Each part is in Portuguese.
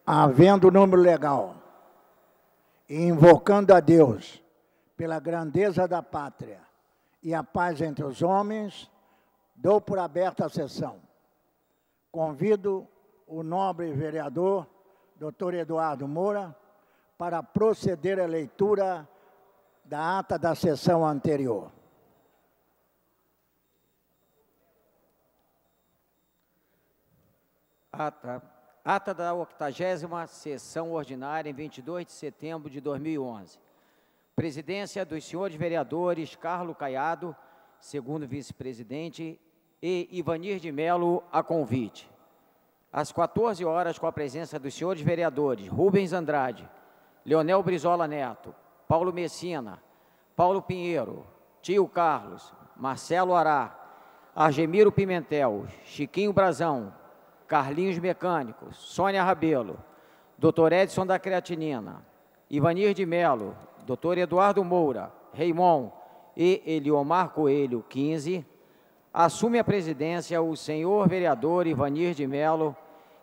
Havendo número legal e invocando a Deus pela grandeza da pátria e a paz entre os homens, dou por aberta a sessão. Convido o nobre vereador, Dr. Eduardo Moura, para proceder à leitura da ata da sessão anterior. Ata da 80ª sessão ordinária em 22 de setembro de 2011. Presidência dos senhores vereadores Carlos Caiado, segundo vice-presidente, e Ivanir de Melo, a convite. Às 14 horas, com a presença dos senhores vereadores Rubens Andrade, Leonel Brizola Neto, Paulo Messina, Paulo Pinheiro, Tio Carlos, Marcelo Ará, Argemiro Pimentel, Chiquinho Brazão, Carlinhos Mecânico, Sônia Rabelo, Dr. Edson da Creatinina, Ivanir de Melo, Dr. Eduardo Moura, Raimon e Eliomar Coelho, 15, assume a presidência o senhor vereador Ivanir de Melo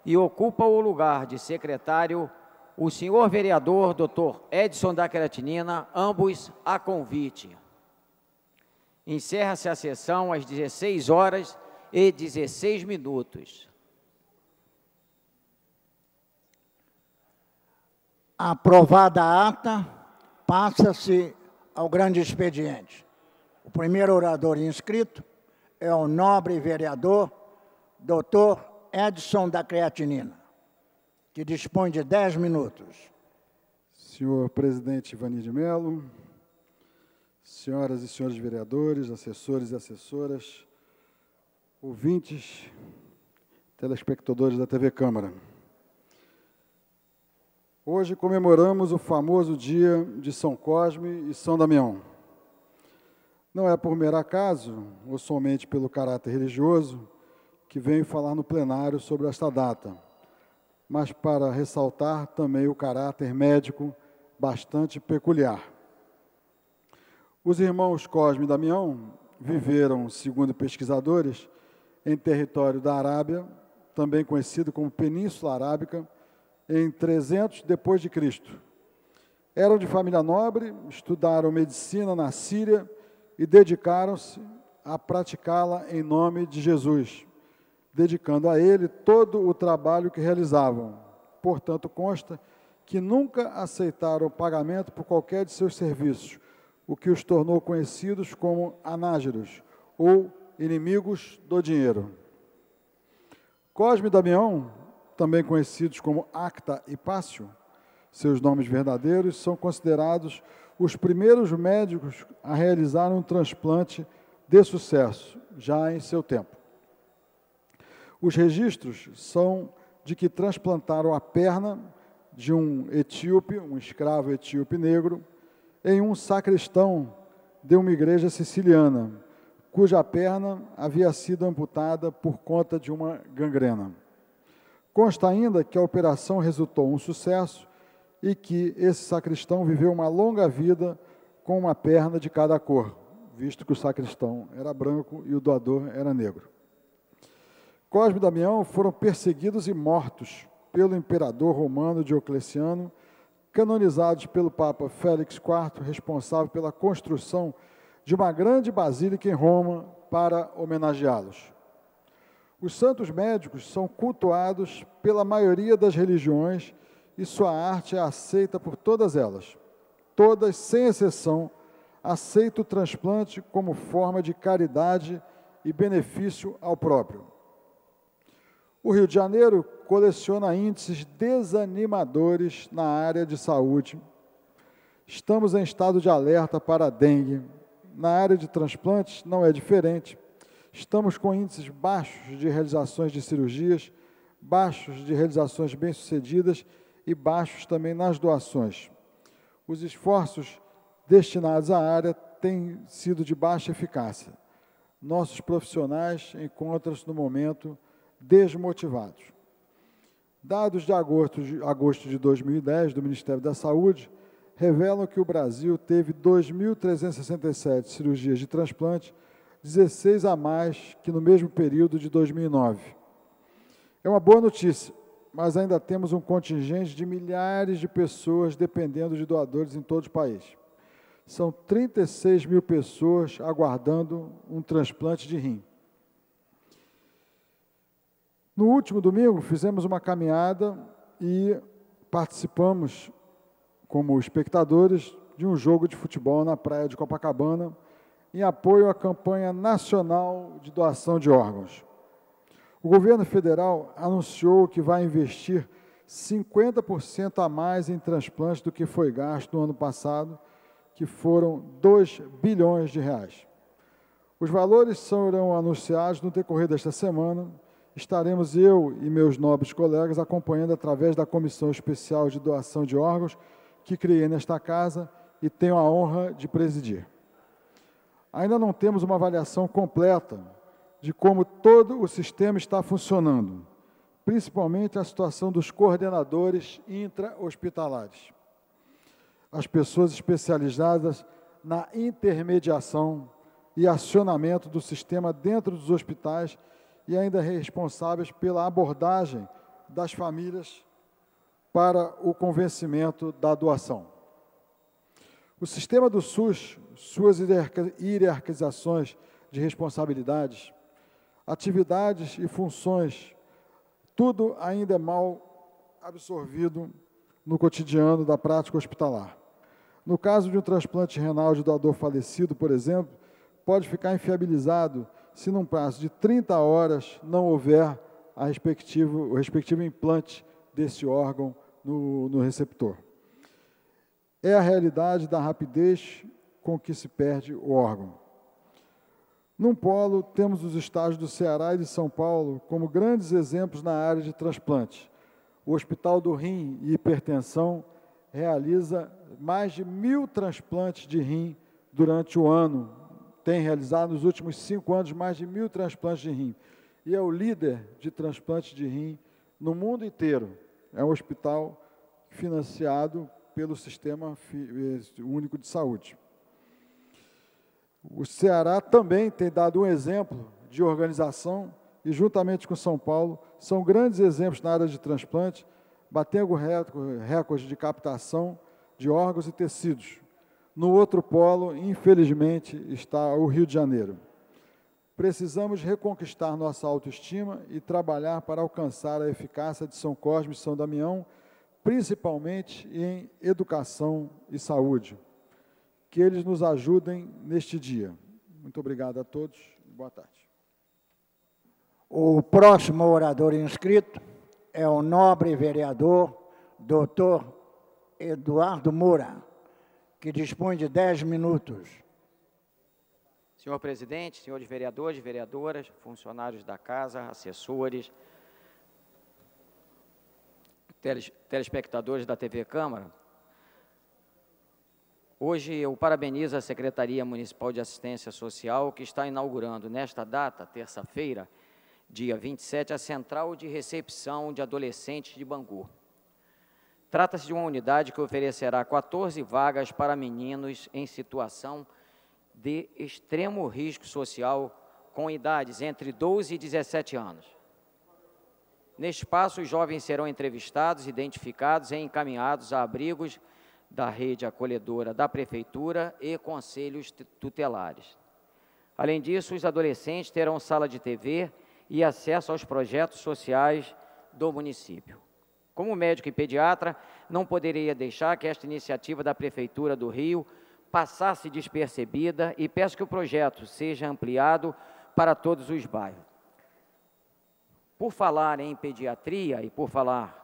e ocupa o lugar de secretário o senhor vereador Dr. Edson da Creatinina, ambos a convite. Encerra-se a sessão às 16 horas e 16 minutos. Aprovada a ata, passa-se ao grande expediente. O primeiro orador inscrito é o nobre vereador Dr. Edson da Creatinina, que dispõe de 10 minutos. Senhor presidente Ivanir de Melo, senhoras e senhores vereadores, assessores e assessoras, ouvintes, telespectadores da TV Câmara. Hoje comemoramos o famoso dia de São Cosme e São Damião. Não é por mero acaso, ou somente pelo caráter religioso, que venho falar no plenário sobre esta data, mas para ressaltar também o caráter médico bastante peculiar. Os irmãos Cosme e Damião viveram, segundo pesquisadores, em território da Arábia, também conhecido como Península Arábica, em 300 depois de Cristo. Eram de família nobre, estudaram medicina na Síria e dedicaram-se a praticá-la em nome de Jesus, dedicando a ele todo o trabalho que realizavam. Portanto, consta que nunca aceitaram pagamento por qualquer de seus serviços, o que os tornou conhecidos como anágeros, ou inimigos do dinheiro. Cosme e Damião, também conhecidos como Acta e Pácio, seus nomes verdadeiros, são considerados os primeiros médicos a realizar um transplante de sucesso, já em seu tempo. Os registros são de que transplantaram a perna de um etíope, um escravo etíope negro, em um sacristão de uma igreja siciliana, cuja perna havia sido amputada por conta de uma gangrena. Consta ainda que a operação resultou um sucesso e que esse sacristão viveu uma longa vida com uma perna de cada cor, visto que o sacristão era branco e o doador era negro. Cosme e Damião foram perseguidos e mortos pelo imperador romano Diocleciano, canonizados pelo Papa Félix IV, responsável pela construção de uma grande basílica em Roma para homenageá-los. Os santos médicos são cultuados pela maioria das religiões e sua arte é aceita por todas elas. Todas, sem exceção, aceitam o transplante como forma de caridade e benefício ao próprio. O Rio de Janeiro coleciona índices desanimadores na área de saúde. Estamos em estado de alerta para a dengue. Na área de transplantes não é diferente. Estamos com índices baixos de realizações de cirurgias, baixos de realizações bem-sucedidas e baixos também nas doações. Os esforços destinados à área têm sido de baixa eficácia. Nossos profissionais encontram-se no momento desmotivados. Dados de agosto de 2010 do Ministério da Saúde revelam que o Brasil teve 2.367 cirurgias de transplante, 16 a mais que no mesmo período de 2009. É uma boa notícia, mas ainda temos um contingente de milhares de pessoas dependendo de doadores em todo o país. São 36 mil pessoas aguardando um transplante de rim. No último domingo, fizemos uma caminhada e participamos, como espectadores, de um jogo de futebol na praia de Copacabana, em apoio à campanha nacional de doação de órgãos. O governo federal anunciou que vai investir 50% a mais em transplantes do que foi gasto no ano passado, que foram 2 bilhões de reais. Os valores serão anunciados no decorrer desta semana. Estaremos eu e meus nobres colegas acompanhando através da Comissão Especial de Doação de Órgãos, que criei nesta casa e tenho a honra de presidir. Ainda não temos uma avaliação completa de como todo o sistema está funcionando, principalmente a situação dos coordenadores intra-hospitalares, as pessoas especializadas na intermediação e acionamento do sistema dentro dos hospitais e ainda responsáveis pela abordagem das famílias para o convencimento da doação. O sistema do SUS, suas hierarquizações de responsabilidades, atividades e funções, tudo ainda é mal absorvido no cotidiano da prática hospitalar. No caso de um transplante renal de doador falecido, por exemplo, pode ficar inviabilizado se num prazo de 30 horas não houver o respectivo implante desse órgão no receptor. É a realidade da rapidez com que se perde o órgão. Num polo, temos os estádios do Ceará e de São Paulo como grandes exemplos na área de transplante. O Hospital do Rim e Hipertensão realiza mais de 1.000 transplantes de rim durante o ano. Tem realizado nos últimos 5 anos mais de 1.000 transplantes de rim. E é o líder de transplantes de rim no mundo inteiro. É um hospital financiado pelo Sistema Único de Saúde. O Ceará também tem dado um exemplo de organização e, juntamente com São Paulo, são grandes exemplos na área de transplante, batendo recordes de captação de órgãos e tecidos. No outro polo, infelizmente, está o Rio de Janeiro. Precisamos reconquistar nossa autoestima e trabalhar para alcançar a eficácia de São Cosme e São Damião, principalmente em educação e saúde. Que eles nos ajudem neste dia. Muito obrigado a todos. Boa tarde. O próximo orador inscrito é o nobre vereador, doutor Eduardo Moura, que dispõe de 10 minutos. Senhor presidente, senhores vereadores, vereadoras, funcionários da casa, assessores, telespectadores da TV Câmara, hoje eu parabenizo a Secretaria Municipal de Assistência Social, que está inaugurando nesta data, terça-feira, dia 27, a Central de Recepção de Adolescentes de Bangu. Trata-se de uma unidade que oferecerá 14 vagas para meninos em situação de extremo risco social, com idades entre 12 e 17 anos. Neste espaço, os jovens serão entrevistados, identificados e encaminhados a abrigos da rede acolhedora da Prefeitura e conselhos tutelares. Além disso, os adolescentes terão sala de TV e acesso aos projetos sociais do município. Como médico e pediatra, não poderia deixar que esta iniciativa da Prefeitura do Rio passasse despercebida e peço que o projeto seja ampliado para todos os bairros. Por falar em pediatria e por falar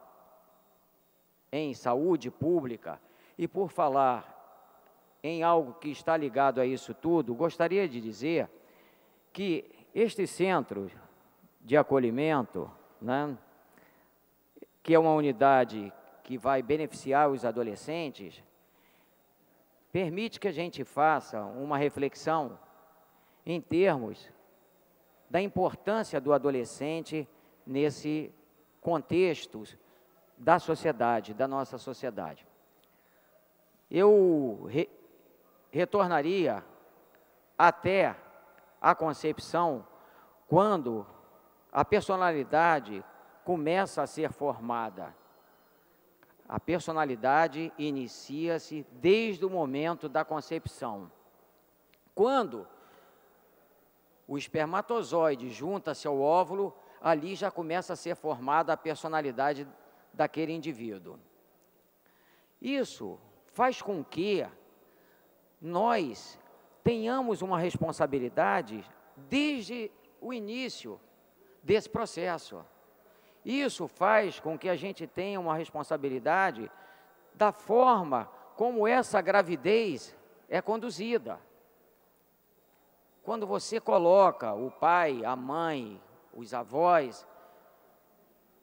em saúde pública e por falar em algo que está ligado a isso tudo, gostaria de dizer que este centro de acolhimento, né, que é uma unidade que vai beneficiar os adolescentes, permite que a gente faça uma reflexão em termos da importância do adolescente nesse contexto da sociedade, da nossa sociedade. Eu retornaria até a concepção quando a personalidade começa a ser formada. A personalidade inicia-se desde o momento da concepção. Quando o espermatozoide junta-se ao óvulo, ali já começa a ser formada a personalidade daquele indivíduo. Isso faz com que nós tenhamos uma responsabilidade desde o início desse processo. Isso faz com que a gente tenha uma responsabilidade da forma como essa gravidez é conduzida. Quando você coloca o pai, a mãe, os avós,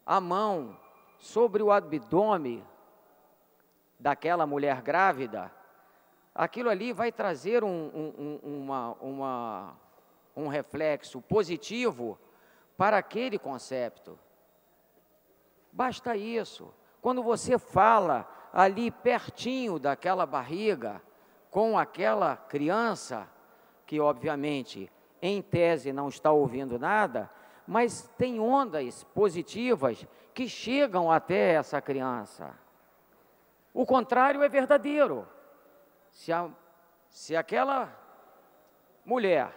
a mão sobre o abdômen daquela mulher grávida, aquilo ali vai trazer um reflexo positivo para aquele concepto. Basta isso. Quando você fala ali pertinho daquela barriga, com aquela criança, que obviamente, em tese, não está ouvindo nada, mas tem ondas positivas que chegam até essa criança. O contrário é verdadeiro. Se aquela mulher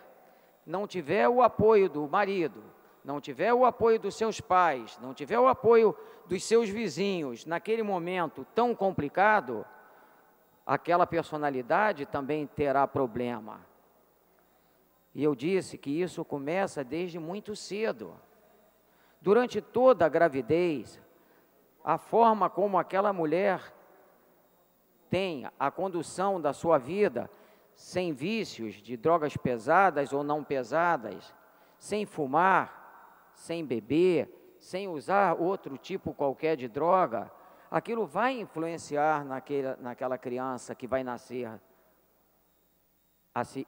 não tiver o apoio do marido, não tiver o apoio dos seus pais, não tiver o apoio dos seus vizinhos, naquele momento tão complicado, aquela personalidade também terá problema. E eu disse que isso começa desde muito cedo. Durante toda a gravidez, a forma como aquela mulher tem a condução da sua vida, sem vícios de drogas pesadas ou não pesadas, sem fumar, sem beber, sem usar outro tipo qualquer de droga, aquilo vai influenciar naquela criança que vai nascer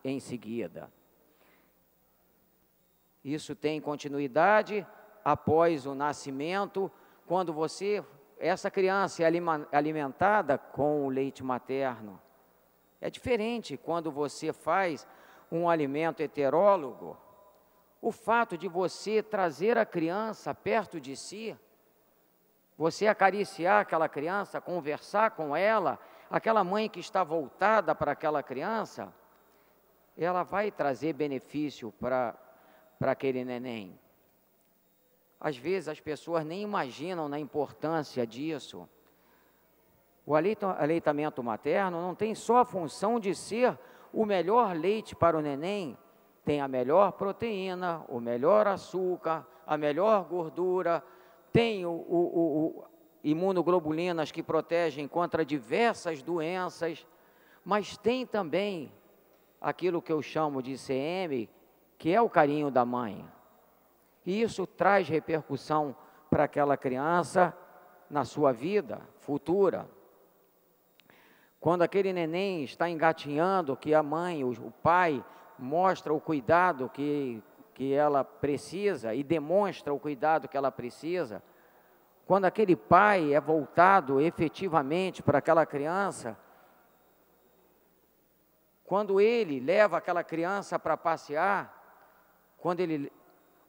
em seguida. Isso tem continuidade após o nascimento, quando essa criança é alimentada com o leite materno. É diferente quando você faz um alimento heterólogo. O fato de você trazer a criança perto de si, você acariciar aquela criança, conversar com ela, aquela mãe que está voltada para aquela criança, ela vai trazer benefício para aquele neném. Às vezes as pessoas nem imaginam na importância disso. O aleitamento materno não tem só a função de ser o melhor leite para o neném, tem a melhor proteína, o melhor açúcar, a melhor gordura, tem imunoglobulinas que protegem contra diversas doenças, mas tem também aquilo que eu chamo de ICM, que é o carinho da mãe. E isso traz repercussão para aquela criança na sua vida futura. Quando aquele neném está engatinhando, que a mãe, o pai, mostra o cuidado que ela precisa e demonstra o cuidado que ela precisa, quando aquele pai é voltado efetivamente para aquela criança, quando ele leva aquela criança para passear,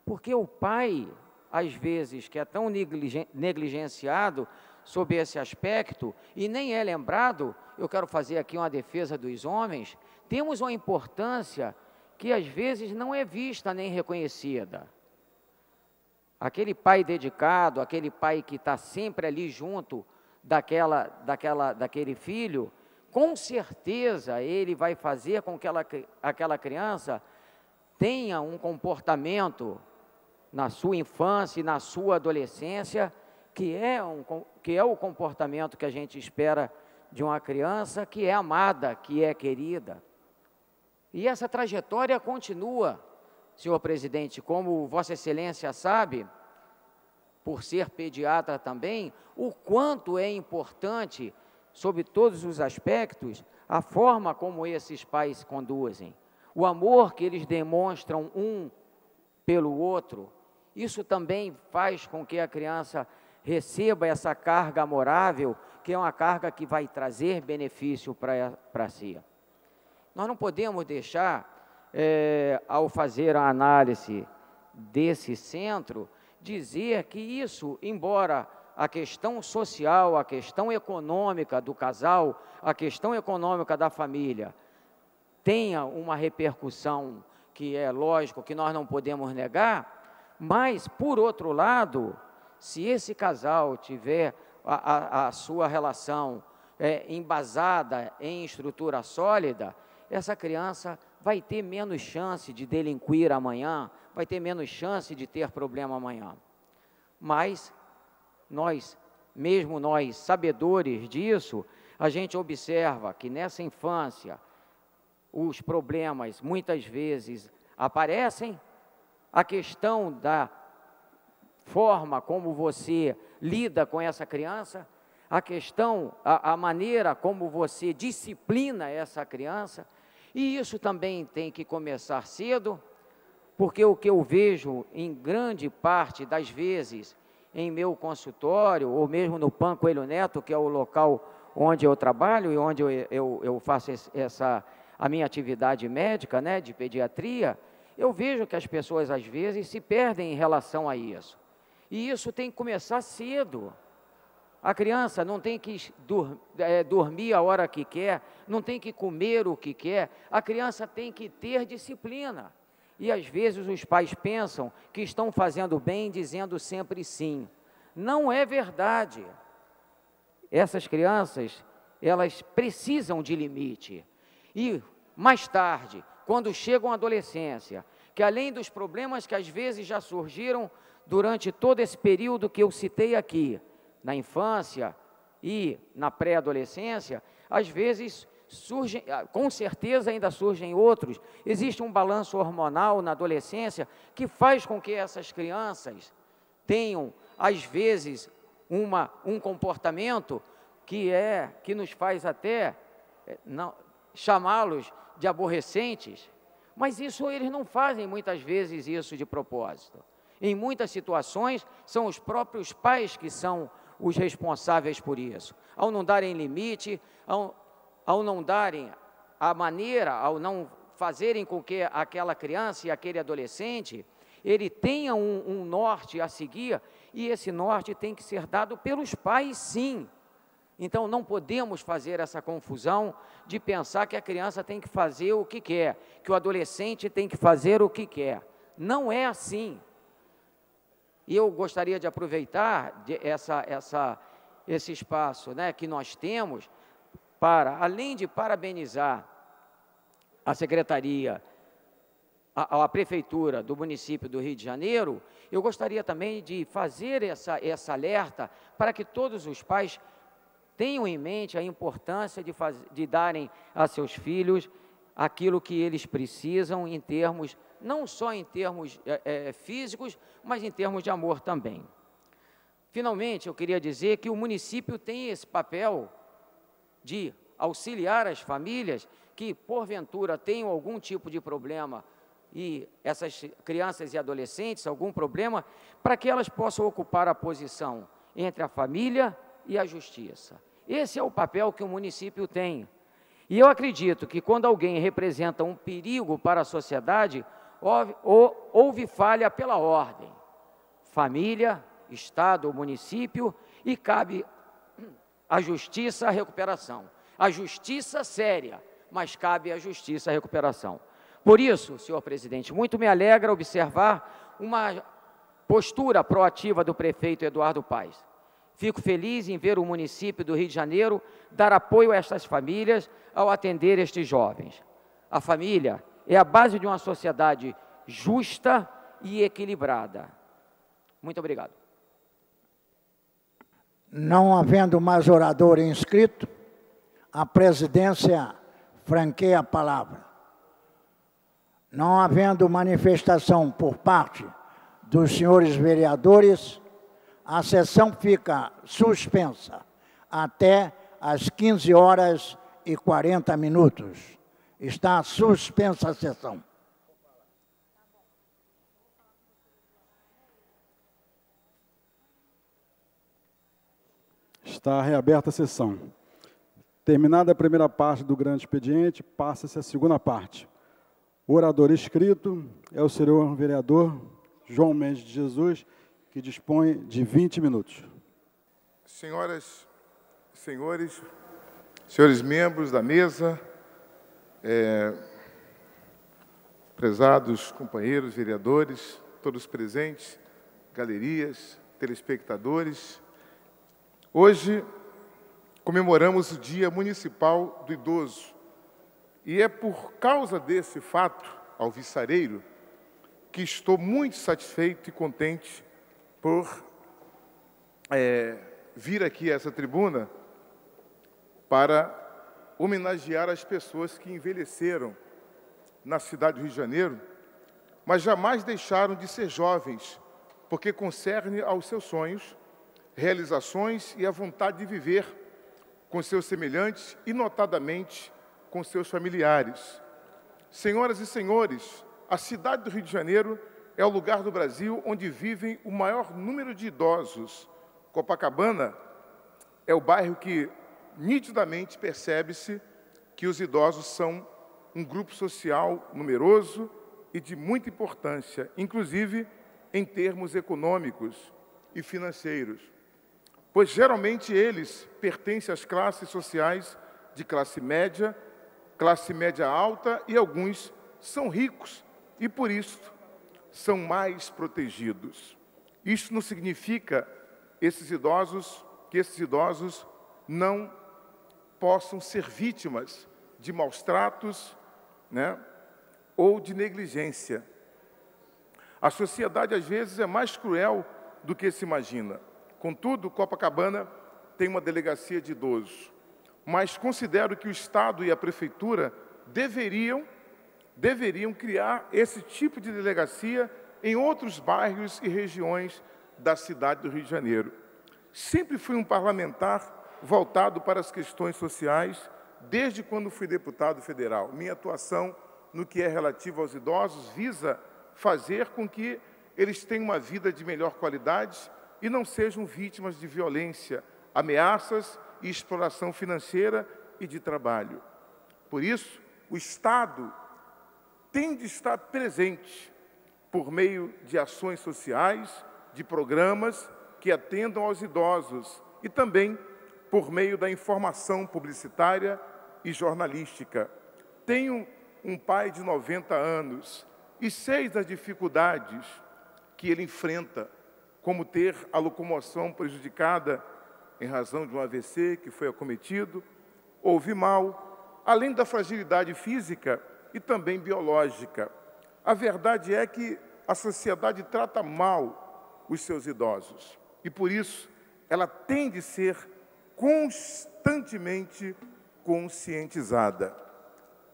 porque o pai, às vezes, que é tão negligenciado sob esse aspecto, e nem é lembrado, eu quero fazer aqui uma defesa dos homens, temos uma importância que às vezes não é vista nem reconhecida. Aquele pai dedicado, aquele pai que está sempre ali junto daquele filho, com certeza ele vai fazer com que aquela criança tenha um comportamento na sua infância e na sua adolescência, que é o comportamento que a gente espera de uma criança que é amada, que é querida. E essa trajetória continua, senhor presidente, como Vossa Excelência sabe, por ser pediatra também, o quanto é importante, sob todos os aspectos, a forma como esses pais conduzem, o amor que eles demonstram um pelo outro. Isso também faz com que a criança receba essa carga amorável, que é uma carga que vai trazer benefício para si. Nós não podemos deixar, ao fazer a análise desse centro, dizer que isso, embora a questão social, a questão econômica do casal, a questão econômica da família, tenha uma repercussão que é lógico que nós não podemos negar, mas, por outro lado, se esse casal tiver a sua relação embasada em estrutura sólida, essa criança vai ter menos chance de delinquir amanhã, vai ter menos chance de ter problema amanhã. Mas mesmo nós, sabedores disso, a gente observa que nessa infância os problemas muitas vezes aparecem, a questão da forma como você lida com essa criança, a maneira como você disciplina essa criança, e isso também tem que começar cedo, porque o que eu vejo em grande parte das vezes em meu consultório, ou mesmo no PAN Coelho Neto, que é o local onde eu trabalho e onde eu faço a minha atividade médica, né, de pediatria, eu vejo que as pessoas às vezes se perdem em relação a isso. E isso tem que começar cedo. A criança não tem que dormir a hora que quer, não tem que comer o que quer, a criança tem que ter disciplina. E às vezes os pais pensam que estão fazendo bem dizendo sempre sim. Não é verdade. Essas crianças, elas precisam de limite. E mais tarde, quando chegam à adolescência, que além dos problemas que às vezes já surgiram durante todo esse período que eu citei aqui, na infância e na pré-adolescência, às vezes surgem, com certeza ainda surgem outros, existe um balanço hormonal na adolescência que faz com que essas crianças tenham, às vezes, um comportamento que nos faz até chamá-los de aborrecentes, mas isso eles não fazem muitas vezes isso de propósito. Em muitas situações, são os próprios pais que são os responsáveis por isso. Ao não darem limite, ao não darem a maneira, ao não fazerem com que aquela criança e aquele adolescente, ele tenha um norte a seguir, e esse norte tem que ser dado pelos pais, sim. Então, não podemos fazer essa confusão de pensar que a criança tem que fazer o que quer, que o adolescente tem que fazer o que quer. Não é assim. E eu gostaria de aproveitar esse espaço, né, que nós temos para, além de parabenizar a Secretaria, a Prefeitura do município do Rio de Janeiro, eu gostaria também de fazer essa alerta para que todos os pais tenham em mente a importância de darem a seus filhos aquilo que eles precisam em termos, não só em termos físicos, mas em termos de amor também. Finalmente, eu queria dizer que o município tem esse papel de auxiliar as famílias que, porventura, tenham algum tipo de problema, e essas crianças e adolescentes, algum problema, para que elas possam ocupar a posição entre a família e a justiça. Esse é o papel que o município tem. E eu acredito que quando alguém representa um perigo para a sociedade, houve falha pela ordem. Família, Estado, município, e cabe à justiça a recuperação. A justiça séria, mas cabe à justiça a recuperação. Por isso, senhor presidente, muito me alegra observar uma postura proativa do prefeito Eduardo Paes. Fico feliz em ver o município do Rio de Janeiro dar apoio a estas famílias ao atender estes jovens. A família é a base de uma sociedade justa e equilibrada. Muito obrigado. Não havendo mais orador inscrito, a presidência franqueia a palavra. Não havendo manifestação por parte dos senhores vereadores, a sessão fica suspensa até às 15h40. Está suspensa a sessão. Está reaberta a sessão. Terminada a primeira parte do grande expediente, passa-se a segunda parte. O orador inscrito é o senhor vereador João Mendes de Jesus, que dispõe de 20 minutos. Senhoras, senhores, senhores membros da mesa, prezados companheiros, vereadores, todos presentes, galerias, telespectadores, hoje comemoramos o Dia Municipal do Idoso e é por causa desse fato alvissareiro que estou muito satisfeito e contente por vir aqui a essa tribuna para homenagear as pessoas que envelheceram na cidade do Rio de Janeiro, mas jamais deixaram de ser jovens, porque concerne aos seus sonhos, realizações e a vontade de viver com seus semelhantes e, notadamente, com seus familiares. Senhoras e senhores, a cidade do Rio de Janeiro é o lugar do Brasil onde vivem o maior número de idosos. Copacabana é o bairro que nitidamente percebe-se que os idosos são um grupo social numeroso e de muita importância, inclusive em termos econômicos e financeiros, pois geralmente eles pertencem às classes sociais de classe média alta e alguns são ricos e, por isso, são mais protegidos. Isso não significa que esses idosos não possam ser vítimas de maus tratos, ou de negligência. A sociedade, às vezes, é mais cruel do que se imagina. Contudo, Copacabana tem uma delegacia de idosos, mas considero que o Estado e a Prefeitura deveriam criar esse tipo de delegacia em outros bairros e regiões da cidade do Rio de Janeiro. Sempre fui um parlamentar voltado para as questões sociais, desde quando fui deputado federal. Minha atuação no que é relativo aos idosos visa fazer com que eles tenham uma vida de melhor qualidade e não sejam vítimas de violência, ameaças e exploração financeira e de trabalho. Por isso, o Estado tem de estar presente por meio de ações sociais, de programas que atendam aos idosos e também por meio da informação publicitária e jornalística. Tenho um pai de 90 anos e sei das dificuldades que ele enfrenta, como ter a locomoção prejudicada em razão de um AVC que foi acometido, ouve mal, além da fragilidade física e também biológica. A verdade é que a sociedade trata mal os seus idosos e, por isso, ela tem de ser constantemente conscientizada.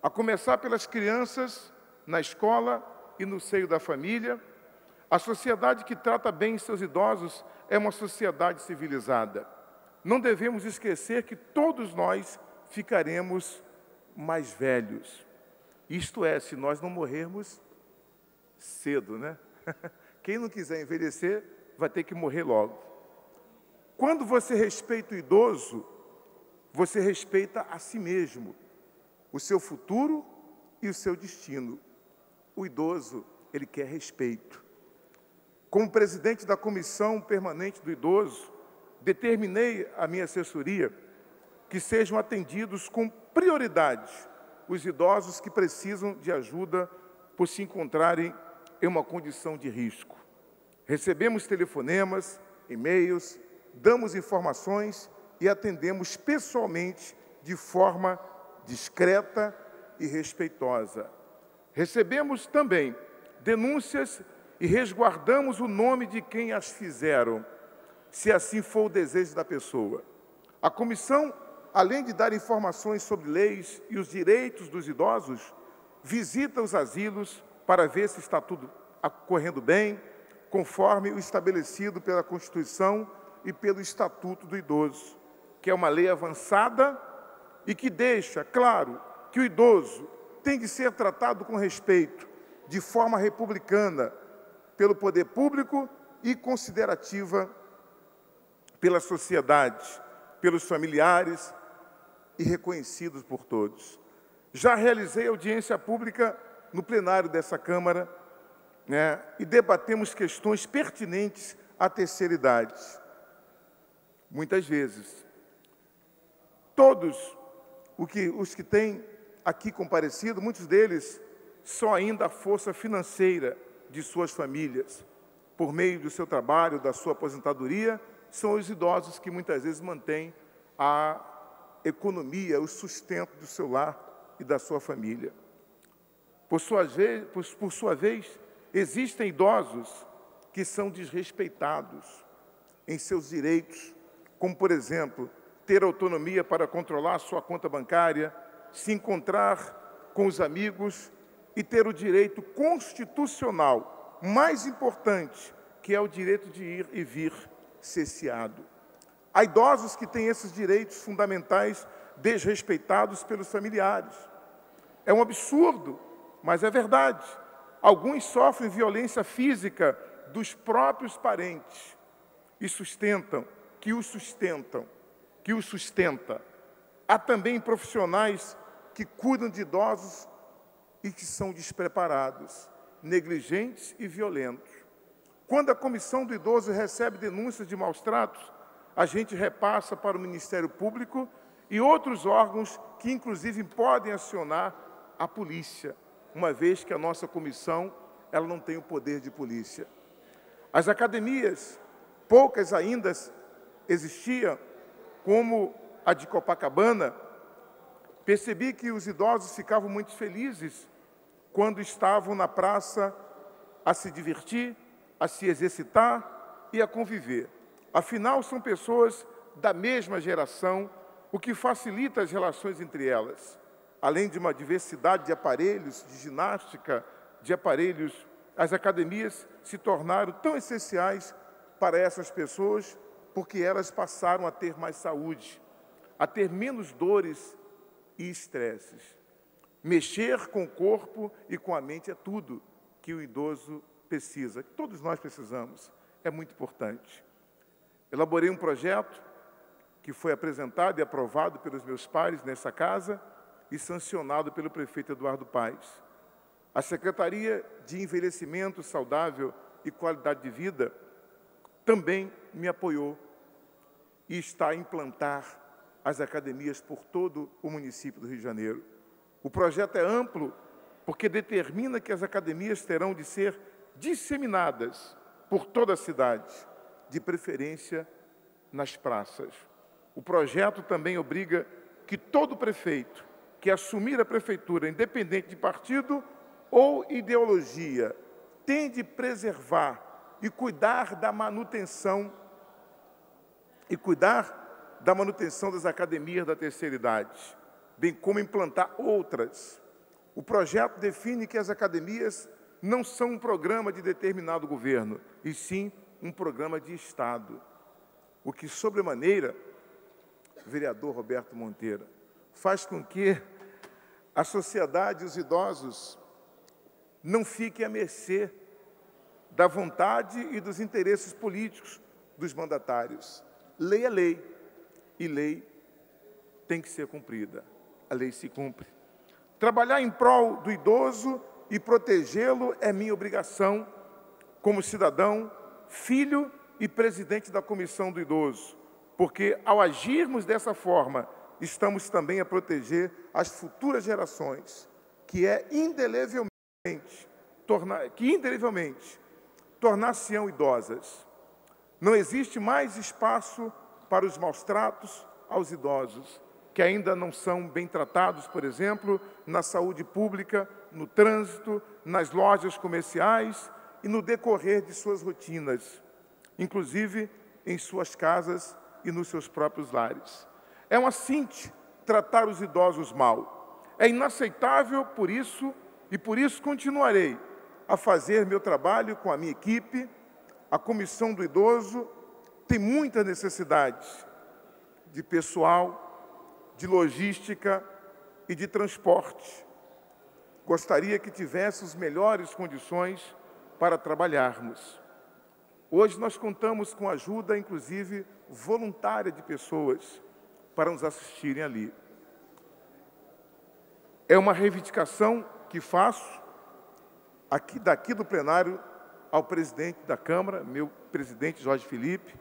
A começar pelas crianças, na escola e no seio da família, a sociedade que trata bem seus idosos é uma sociedade civilizada. Não devemos esquecer que todos nós ficaremos mais velhos. Isto é, se nós não morrermos cedo, né? Quem não quiser envelhecer vai ter que morrer logo. Quando você respeita o idoso, você respeita a si mesmo, o seu futuro e o seu destino. O idoso, ele quer respeito. Como presidente da Comissão Permanente do Idoso, determinei à minha assessoria que sejam atendidos com prioridade os idosos que precisam de ajuda por se encontrarem em uma condição de risco. Recebemos telefonemas, e-mails, damos informações e atendemos pessoalmente de forma discreta e respeitosa. Recebemos também denúncias e resguardamos o nome de quem as fizeram, se assim for o desejo da pessoa. A comissão, além de dar informações sobre leis e os direitos dos idosos, visita os asilos para ver se está tudo correndo bem, conforme o estabelecido pela Constituição e pelo Estatuto do Idoso, que é uma lei avançada e que deixa claro que o idoso tem de ser tratado com respeito, de forma republicana, pelo poder público e considerativa pela sociedade, pelos familiares e reconhecidos por todos. Já realizei audiência pública no plenário dessa Câmara, e debatemos questões pertinentes à terceira idade. Muitas vezes. Todos os que têm aqui comparecido, muitos deles são ainda a força financeira de suas famílias. Por meio do seu trabalho, da sua aposentadoria, são os idosos que muitas vezes mantêm a economia, o sustento do seu lar e da sua família. Por sua vez, existem idosos que são desrespeitados em seus direitos, como, por exemplo, ter autonomia para controlar sua conta bancária, se encontrar com os amigos e ter o direito constitucional mais importante, que é o direito de ir e vir cesseado. Há idosos que têm esses direitos fundamentais desrespeitados pelos familiares. É um absurdo, mas é verdade. Alguns sofrem violência física dos próprios parentes e que os sustenta. Há também profissionais que cuidam de idosos e que são despreparados, negligentes e violentos. Quando a Comissão do Idoso recebe denúncias de maus-tratos, a gente repassa para o Ministério Público e outros órgãos que, inclusive, podem acionar a polícia, uma vez que a nossa comissão ela não tem o poder de polícia. As academias, poucas ainda existiam, como a de Copacabana, percebi que os idosos ficavam muito felizes quando estavam na praça a se divertir, a se exercitar e a conviver. Afinal, são pessoas da mesma geração, o que facilita as relações entre elas. Além de uma diversidade de aparelhos, de ginástica, de aparelhos, as academias se tornaram tão essenciais para essas pessoas porque elas passaram a ter mais saúde, a ter menos dores e estresses. Mexer com o corpo e com a mente é tudo que o idoso precisa, que todos nós precisamos, é muito importante. Elaborei um projeto que foi apresentado e aprovado pelos meus pares nessa casa e sancionado pelo prefeito Eduardo Paes. A Secretaria de Envelhecimento Saudável e Qualidade de Vida também me apoiou e está a implantar as academias por todo o município do Rio de Janeiro. O projeto é amplo porque determina que as academias terão de ser disseminadas por toda a cidade, de preferência nas praças. O projeto também obriga que todo prefeito que assumir a prefeitura, independente de partido ou ideologia, tem de preservar e cuidar da manutenção das academias da terceira idade, bem como implantar outras. O projeto define que as academias não são um programa de determinado governo, e sim um programa de Estado. O que, sobremaneira, vereador Roberto Monteiro, faz com que a sociedade e os idosos não fiquem à mercê da vontade e dos interesses políticos dos mandatários. Lei é lei, e lei tem que ser cumprida. A lei se cumpre. Trabalhar em prol do idoso e protegê-lo é minha obrigação como cidadão, filho e presidente da Comissão do Idoso, porque, ao agirmos dessa forma, estamos também a proteger as futuras gerações, que indelevelmente tornar-se-ão idosas. Não existe mais espaço para os maus-tratos aos idosos, que ainda não são bem tratados, por exemplo, na saúde pública, no trânsito, nas lojas comerciais e no decorrer de suas rotinas, inclusive em suas casas e nos seus próprios lares. É um assinte tratar os idosos mal. É inaceitável por isso, e por isso continuarei a fazer meu trabalho com a minha equipe. A Comissão do Idoso tem muitas necessidades de pessoal, de logística e de transporte. Gostaria que tivesse as melhores condições para trabalharmos. Hoje nós contamos com a ajuda, inclusive, voluntária de pessoas para nos assistirem ali. É uma reivindicação que faço daqui do plenário ao presidente da Câmara, meu presidente Jorge Felipe,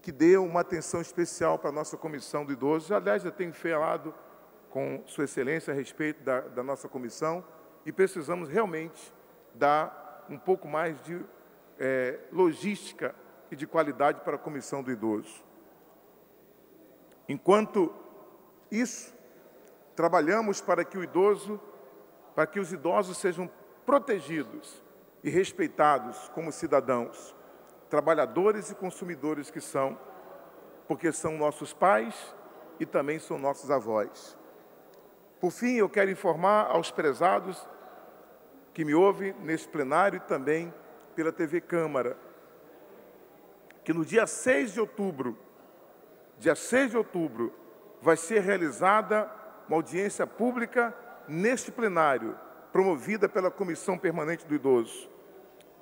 que dê uma atenção especial para a nossa Comissão do Idoso. Aliás, já tenho falado com Sua Excelência a respeito da nossa comissão e precisamos realmente dar um pouco mais de logística e de qualidade para a Comissão do Idoso. Enquanto isso, trabalhamos para que os idosos sejam protegidos e respeitados como cidadãos, trabalhadores e consumidores que são, porque são nossos pais e também são nossos avós. Por fim, eu quero informar aos prezados que me ouvem nesse plenário e também pela TV Câmara, que no dia 6 de outubro, vai ser realizada uma audiência pública neste plenário, promovida pela Comissão Permanente do Idoso.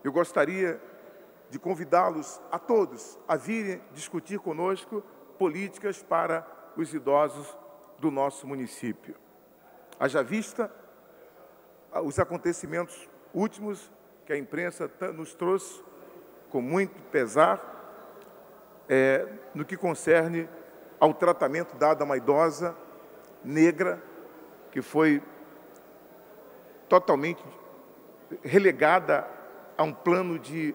Eu gostaria de convidá-los a todos a virem discutir conosco políticas para os idosos do nosso município. Haja vista os acontecimentos últimos que a imprensa nos trouxe com muito pesar, no que concerne ao tratamento dado a uma idosa negra que foi totalmente relegada a um plano de,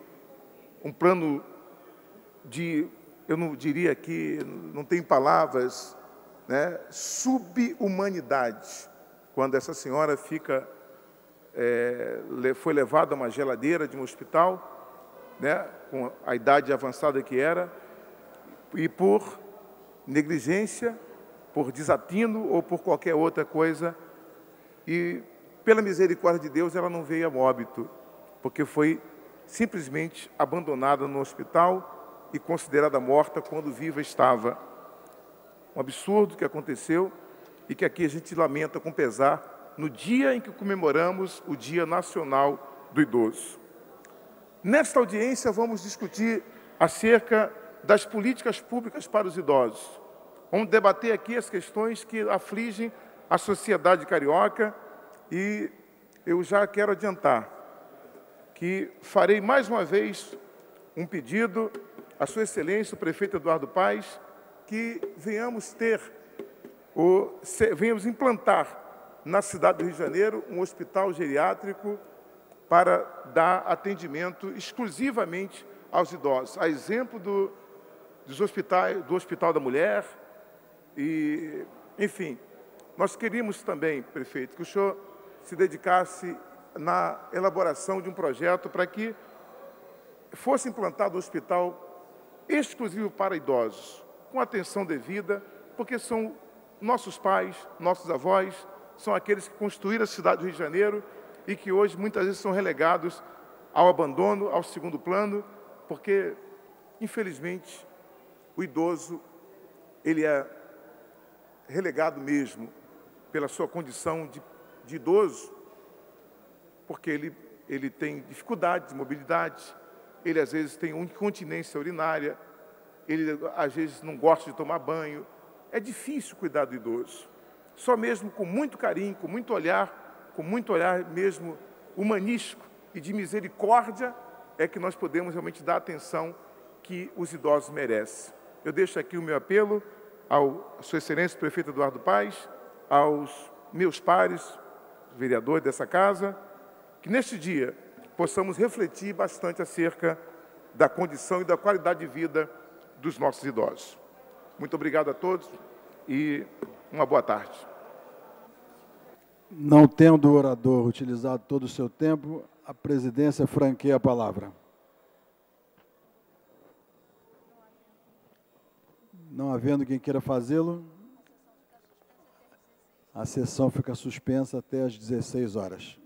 eu não diria que, não tem palavras, né, subhumanidade, quando essa senhora foi levada a uma geladeira de um hospital, né, com a idade avançada que era, e por negligência, por desatino ou por qualquer outra coisa, e pela misericórdia de Deus ela não veio a óbito, porque foi simplesmente abandonada no hospital e considerada morta quando viva estava. Um absurdo que aconteceu e que aqui a gente lamenta com pesar no dia em que comemoramos o Dia Nacional do Idoso. Nesta audiência vamos discutir acerca das políticas públicas para os idosos. Vamos debater aqui as questões que afligem a sociedade carioca e eu já quero adiantar que farei mais uma vez um pedido à Sua Excelência, o prefeito Eduardo Paes, que venhamos implantar na cidade do Rio de Janeiro um hospital geriátrico para dar atendimento exclusivamente aos idosos, a exemplo do Hospital da Mulher. E, enfim, nós queríamos também, prefeito, que o senhor se dedicasse na elaboração de um projeto para que fosse implantado um hospital exclusivo para idosos, com atenção devida, porque são nossos pais, nossos avós, são aqueles que construíram a cidade do Rio de Janeiro e que hoje muitas vezes são relegados ao abandono, ao segundo plano, porque, infelizmente, o idoso, ele é relegado mesmo pela sua condição de idoso, porque ele tem dificuldade de mobilidade, ele às vezes tem incontinência urinária, ele às vezes não gosta de tomar banho. É difícil cuidar do idoso. Só mesmo com muito carinho, com muito olhar mesmo humanístico e de misericórdia, é que nós podemos realmente dar a atenção que os idosos merecem. Eu deixo aqui o meu apelo à Sua Excelência, prefeito Eduardo Paes, aos meus pares, vereadores dessa casa, que neste dia possamos refletir bastante acerca da condição e da qualidade de vida dos nossos idosos. Muito obrigado a todos e uma boa tarde. Não tendo o orador utilizado todo o seu tempo, a presidência franqueia a palavra. Não havendo quem queira fazê-lo, a sessão fica suspensa até às 16 horas.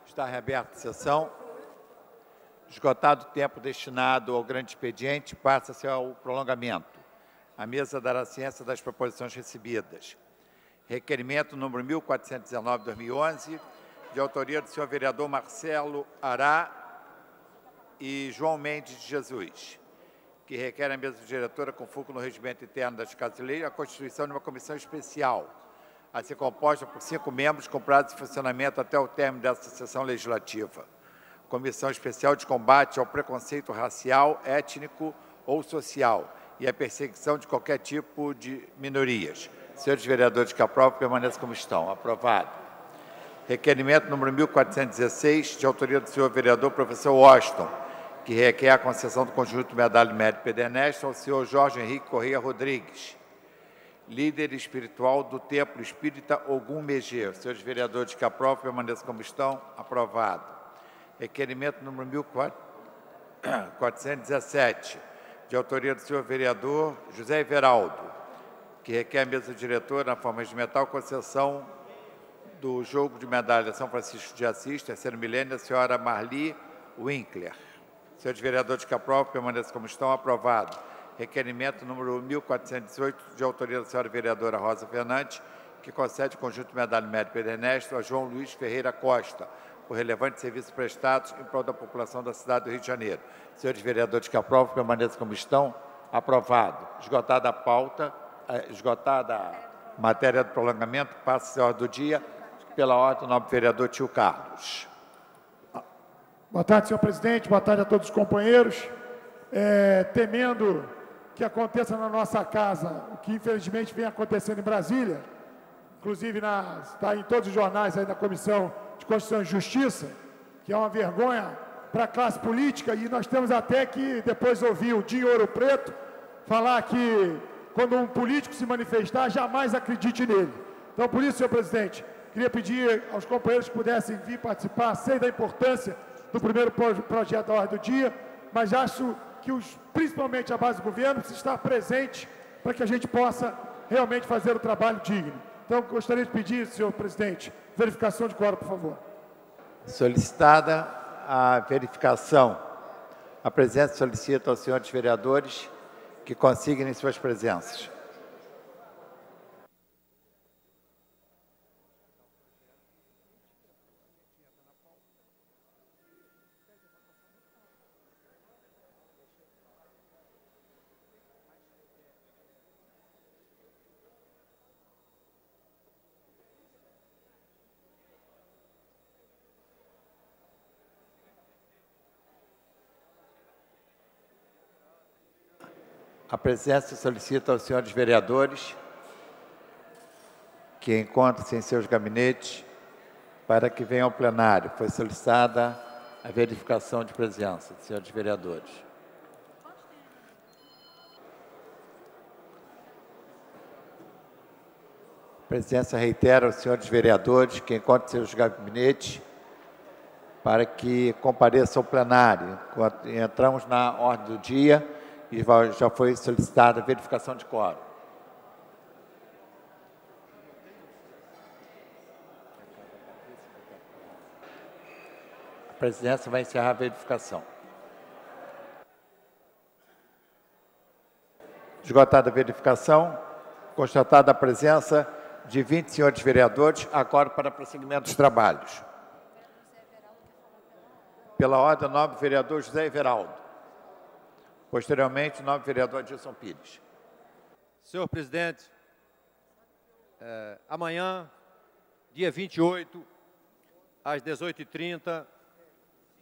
Está reaberta a sessão. Esgotado o tempo destinado ao grande expediente, passa-se ao prolongamento. A mesa dará ciência das proposições recebidas. Requerimento número 1419/2011, de autoria do senhor vereador Marcelo Ará e João Mendes de Jesus. que requer a mesa diretora, com foco no regimento interno das Casas de Lei, a constituição de uma comissão especial, a ser composta por 5 membros, com prazo de funcionamento até o término desta sessão legislativa. Comissão especial de combate ao preconceito racial, étnico ou social e à perseguição de qualquer tipo de minorias. Senhores vereadores que aprovam, permaneçam como estão. Aprovado. Requerimento número 1416, de autoria do senhor vereador professor Washington, que requer a concessão do conjunto Medalha de Mérito Pederneste ao senhor Jorge Henrique Correia Rodrigues, líder espiritual do Templo Espírita Ogum Megê. Senhores vereadores que aprovam, permaneçam como estão. Aprovado. Requerimento número 1417, de autoria do senhor vereador José Everaldo, que requer a mesa diretora, na forma regimental, concessão do jogo de medalha São Francisco de Assis, terceiro milênio, da senhora Marli Winkler. Senhores vereadores que aprovam, permaneçam como estão. Aprovado. Requerimento número 1418, de autoria da senhora vereadora Rosa Fernandes, que concede o conjunto Medalha Mérito Pederneste a João Luiz Ferreira Costa, por relevantes serviços prestados em prol da população da cidade do Rio de Janeiro. Senhores vereadores que aprovam, permaneçam como estão. Aprovado. Esgotada a pauta, esgotada a matéria do prolongamento, passa-se a ordem do dia. Pela ordem, o nobre vereador Tio Carlos. Boa tarde, senhor presidente. Boa tarde a todos os companheiros. Temendo que aconteça na nossa casa o que infelizmente vem acontecendo em Brasília, inclusive está em todos os jornais aí da Comissão de Constituição e Justiça, que é uma vergonha para a classe política, e nós temos até que depois ouvir o Dinho Ouro Preto falar que quando um político se manifestar, jamais acredite nele. Então, por isso, senhor presidente, queria pedir aos companheiros que pudessem vir participar, sei da importância do primeiro projeto da ordem do dia, mas acho que principalmente a base do governo precisa estar presente para que a gente possa realmente fazer o trabalho digno. Então, gostaria de pedir, senhor presidente, verificação de quórum, por favor. Solicitada a verificação. A presidência solicita aos senhores vereadores que consignem suas presenças. A presidência solicita aos senhores vereadores que encontrem-se em seus gabinetes para que venham ao plenário. Foi solicitada a verificação de presença, senhores vereadores. A presidência reitera aos senhores vereadores que encontrem-se em seus gabinetes para que compareçam ao plenário. Entramos na ordem do dia e já foi solicitada a verificação de quórum. A presidência vai encerrar a verificação. Esgotada a verificação, constatada a presença de 20 senhores vereadores, agora para prosseguimento dos trabalhos. Pela ordem, o nobre vereador José Everaldo. Posteriormente, o nobre vereador Adilson Pires. Senhor presidente, amanhã, dia 28, às 18h30,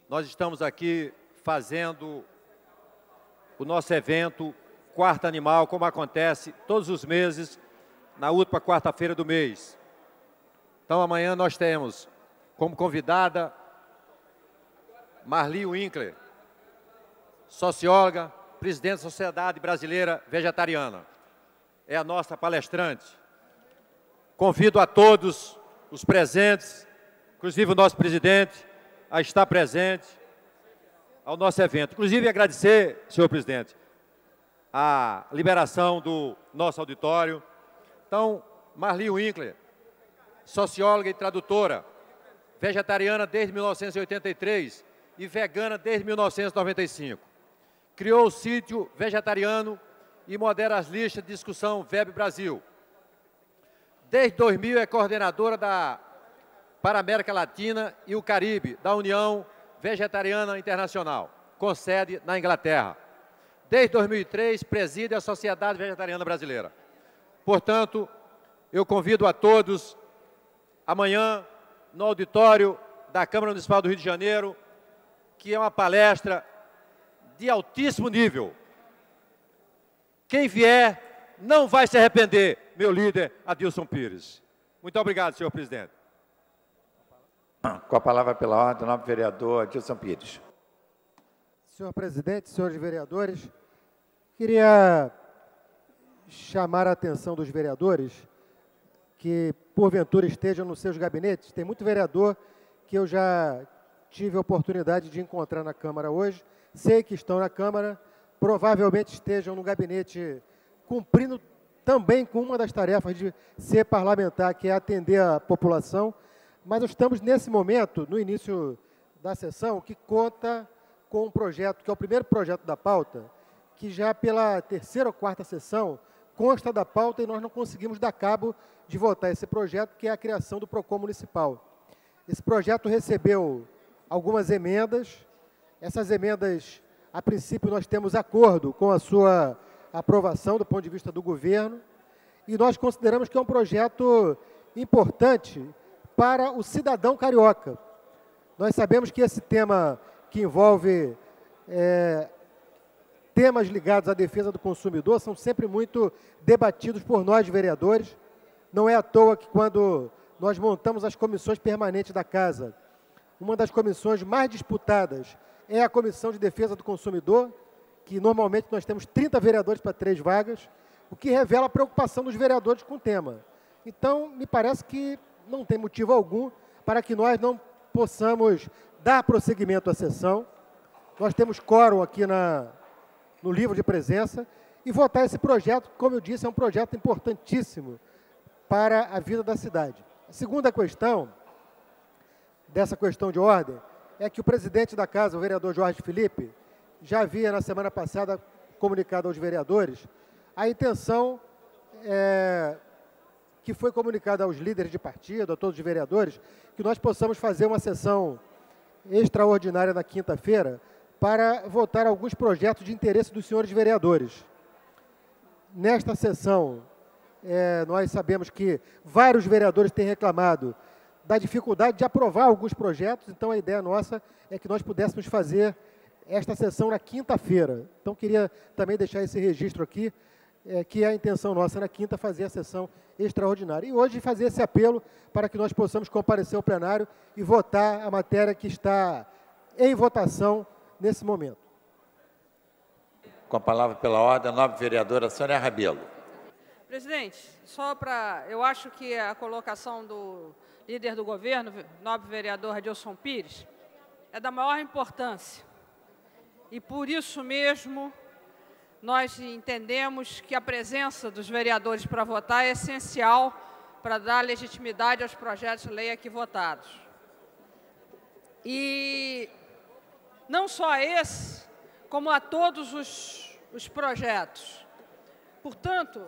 nós estamos aqui fazendo o nosso evento Quarta Animal, como acontece todos os meses, na última quarta-feira do mês. Então, amanhã nós temos como convidada Marli Winkler, socióloga, presidente da Sociedade Brasileira Vegetariana. É a nossa palestrante. Convido a todos os presentes, inclusive o nosso presidente, a estar presente ao nosso evento. Inclusive, agradecer, senhor presidente, a liberação do nosso auditório. Então, Marli Winkler, socióloga e tradutora, vegetariana desde 1983 e vegana desde 1995. Criou o sítio vegetariano e modera as listas de discussão Web Brasil. Desde 2000 é coordenadora para a América Latina e o Caribe da União Vegetariana Internacional, com sede na Inglaterra. desde 2003, preside a Sociedade Vegetariana Brasileira. Portanto, eu convido a todos, amanhã, no auditório da Câmara Municipal do Rio de Janeiro, que é uma palestra de altíssimo nível. Quem vier não vai se arrepender, meu líder Adilson Pires. Muito obrigado, senhor presidente. Com a palavra pela ordem, o nobre vereador Adilson Pires. Senhor presidente, senhores vereadores, queria chamar a atenção dos vereadores que, porventura, estejam nos seus gabinetes. Tem muito vereador que eu já tive a oportunidade de encontrar na Câmara hoje. Sei que estão na Câmara, provavelmente estejam no gabinete cumprindo também com uma das tarefas de ser parlamentar, que é atender a população. Mas nós estamos, nesse momento, no início da sessão, que conta com um projeto, que é o primeiro projeto da pauta, que já pela terceira ou quarta sessão consta da pauta e nós não conseguimos dar cabo de votar esse projeto, que é a criação do PROCON municipal. Esse projeto recebeu algumas emendas. Essas emendas, a princípio, nós temos acordo com a sua aprovação do ponto de vista do governo, e nós consideramos que é um projeto importante para o cidadão carioca. Nós sabemos que esse tema que envolve temas ligados à defesa do consumidor são sempre muito debatidos por nós, vereadores. Não é à toa que, quando nós montamos as comissões permanentes da Casa, uma das comissões mais disputadas é a Comissão de Defesa do Consumidor, que normalmente nós temos 30 vereadores para 3 vagas, o que revela a preocupação dos vereadores com o tema. Então, me parece que não tem motivo algum para que nós não possamos dar prosseguimento à sessão. Nós temos quórum aqui no livro de presença e votar esse projeto, que, como eu disse, é um projeto importantíssimo para a vida da cidade. A segunda questão, dessa questão de ordem, é que o presidente da Casa, o vereador Jorge Felipe, já havia, na semana passada, comunicado aos vereadores a intenção que foi comunicada aos líderes de partido, a todos os vereadores, que nós possamos fazer uma sessão extraordinária na quinta-feira para votar alguns projetos de interesse dos senhores vereadores. Nesta sessão, nós sabemos que vários vereadores têm reclamado da dificuldade de aprovar alguns projetos, então a ideia nossa é que nós pudéssemos fazer esta sessão na quinta-feira. Então, queria também deixar esse registro aqui, que é a intenção nossa na quinta fazer a sessão extraordinária. E hoje fazer esse apelo para que nós possamos comparecer ao plenário e votar a matéria que está em votação nesse momento. Com a palavra pela ordem, a nobre vereadora Sônia Rabelo. Presidente, eu acho que a colocação do líder do governo, nobre vereador Adilson Pires, é da maior importância. E por isso mesmo, nós entendemos que a presença dos vereadores para votar é essencial para dar legitimidade aos projetos de lei aqui votados. E não só a esse, como a todos os projetos. Portanto,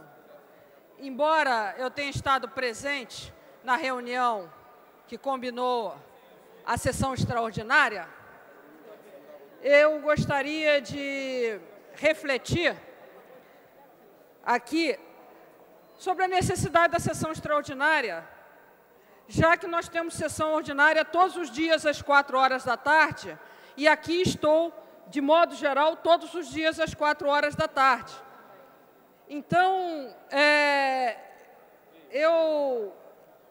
embora eu tenha estado presente na reunião que combinou a sessão extraordinária, eu gostaria de refletir aqui sobre a necessidade da sessão extraordinária, já que nós temos sessão ordinária todos os dias às 4 horas da tarde, e aqui estou, de modo geral, todos os dias às 4 horas da tarde. Então,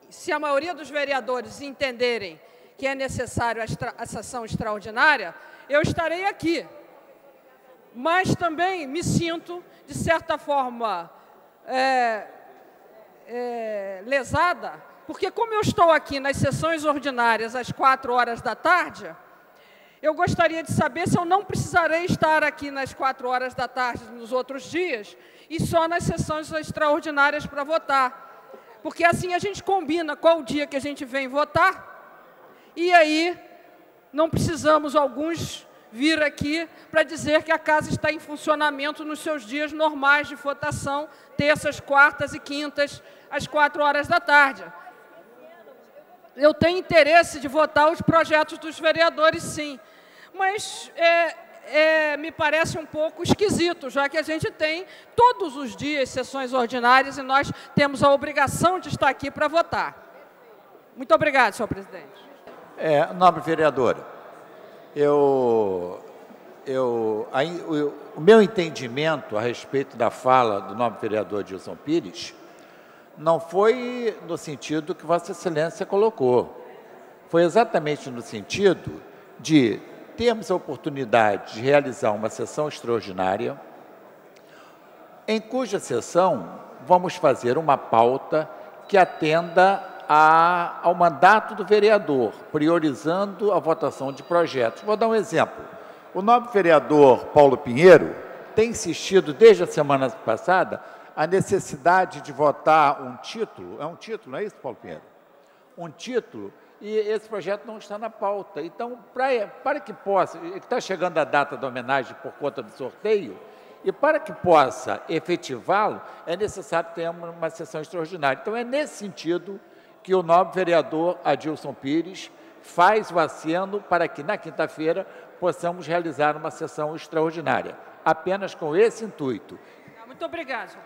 se a maioria dos vereadores entenderem que é necessário a sessão extraordinária, eu estarei aqui. Mas também me sinto, de certa forma, lesada, porque como eu estou aqui nas sessões ordinárias às 4 horas da tarde, eu gostaria de saber se eu não precisarei estar aqui nas 4 horas da tarde nos outros dias e só nas sessões extraordinárias para votar. Porque assim a gente combina qual o dia que a gente vem votar e aí não precisamos alguns vir aqui para dizer que a casa está em funcionamento nos seus dias normais de votação, terças, quartas e quintas, às 4 horas da tarde. Eu tenho interesse de votar os projetos dos vereadores, sim, mas me parece um pouco esquisito, já que a gente tem todos os dias sessões ordinárias e nós temos a obrigação de estar aqui para votar. Muito obrigada, senhor presidente. Nobre vereadora, o meu entendimento a respeito da fala do nobre vereador Adilson Pires não foi no sentido que Vossa Excelência colocou. Foi exatamente no sentido de termos a oportunidade de realizar uma sessão extraordinária, em cuja sessão vamos fazer uma pauta que atenda ao mandato do vereador, priorizando a votação de projetos. Vou dar um exemplo. O nobre vereador Paulo Pinheiro tem insistido desde a semana passada a necessidade de votar um título, não é isso, Paulo Pinheiro? Um título, e esse projeto não está na pauta. Então, para que possa, está chegando a data da homenagem por conta do sorteio, e para que possa efetivá-lo, é necessário ter uma sessão extraordinária. Então, é nesse sentido que o nobre vereador Adilson Pires faz o aceno para que, na quinta-feira, possamos realizar uma sessão extraordinária, apenas com esse intuito. Muito obrigada, senhor.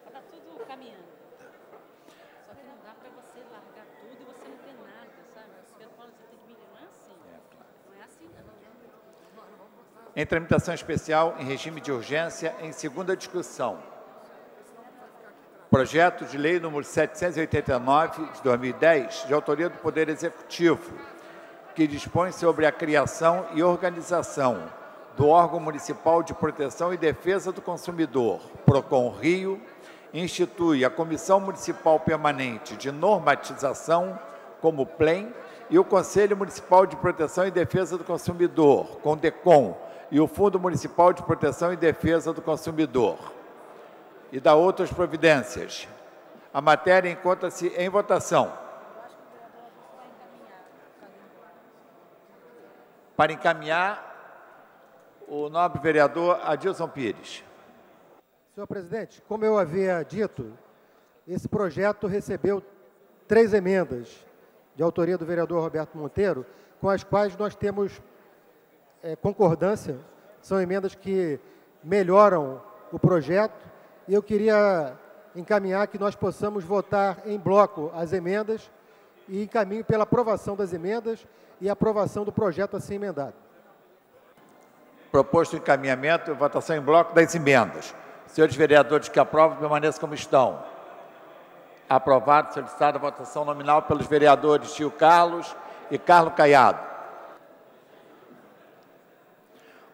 Está tudo caminhando. Só que não dá para você largar tudo e você não ter nada, sabe? Você fala, você tem que me não é assim. Não é assim, não. Em tramitação especial, em regime de urgência, em segunda discussão. Projeto de lei número 789, de 2010, de autoria do Poder Executivo, que dispõe sobre a criação e organização do órgão municipal de proteção e defesa do consumidor, PROCON Rio, institui a Comissão Municipal Permanente de Normatização, como PLEM, e o Conselho Municipal de Proteção e Defesa do Consumidor, CONDECOM, e o Fundo Municipal de Proteção e Defesa do Consumidor, e da outras providências. A matéria encontra-se em votação. Para encaminhar, o nobre vereador Adilson Pires. Senhor presidente, como eu havia dito, esse projeto recebeu 3 emendas de autoria do vereador Roberto Monteiro, com as quais nós temos concordância. São emendas que melhoram o projeto e eu queria encaminhar que nós possamos votar em bloco as emendas e encaminho pela aprovação das emendas e aprovação do projeto assim emendado. Proposto o encaminhamento e votação em bloco das emendas. Senhores vereadores que aprovam, permaneçam como estão. Aprovado, solicitada a votação nominal pelos vereadores Tio Carlos e Carlos Caiado.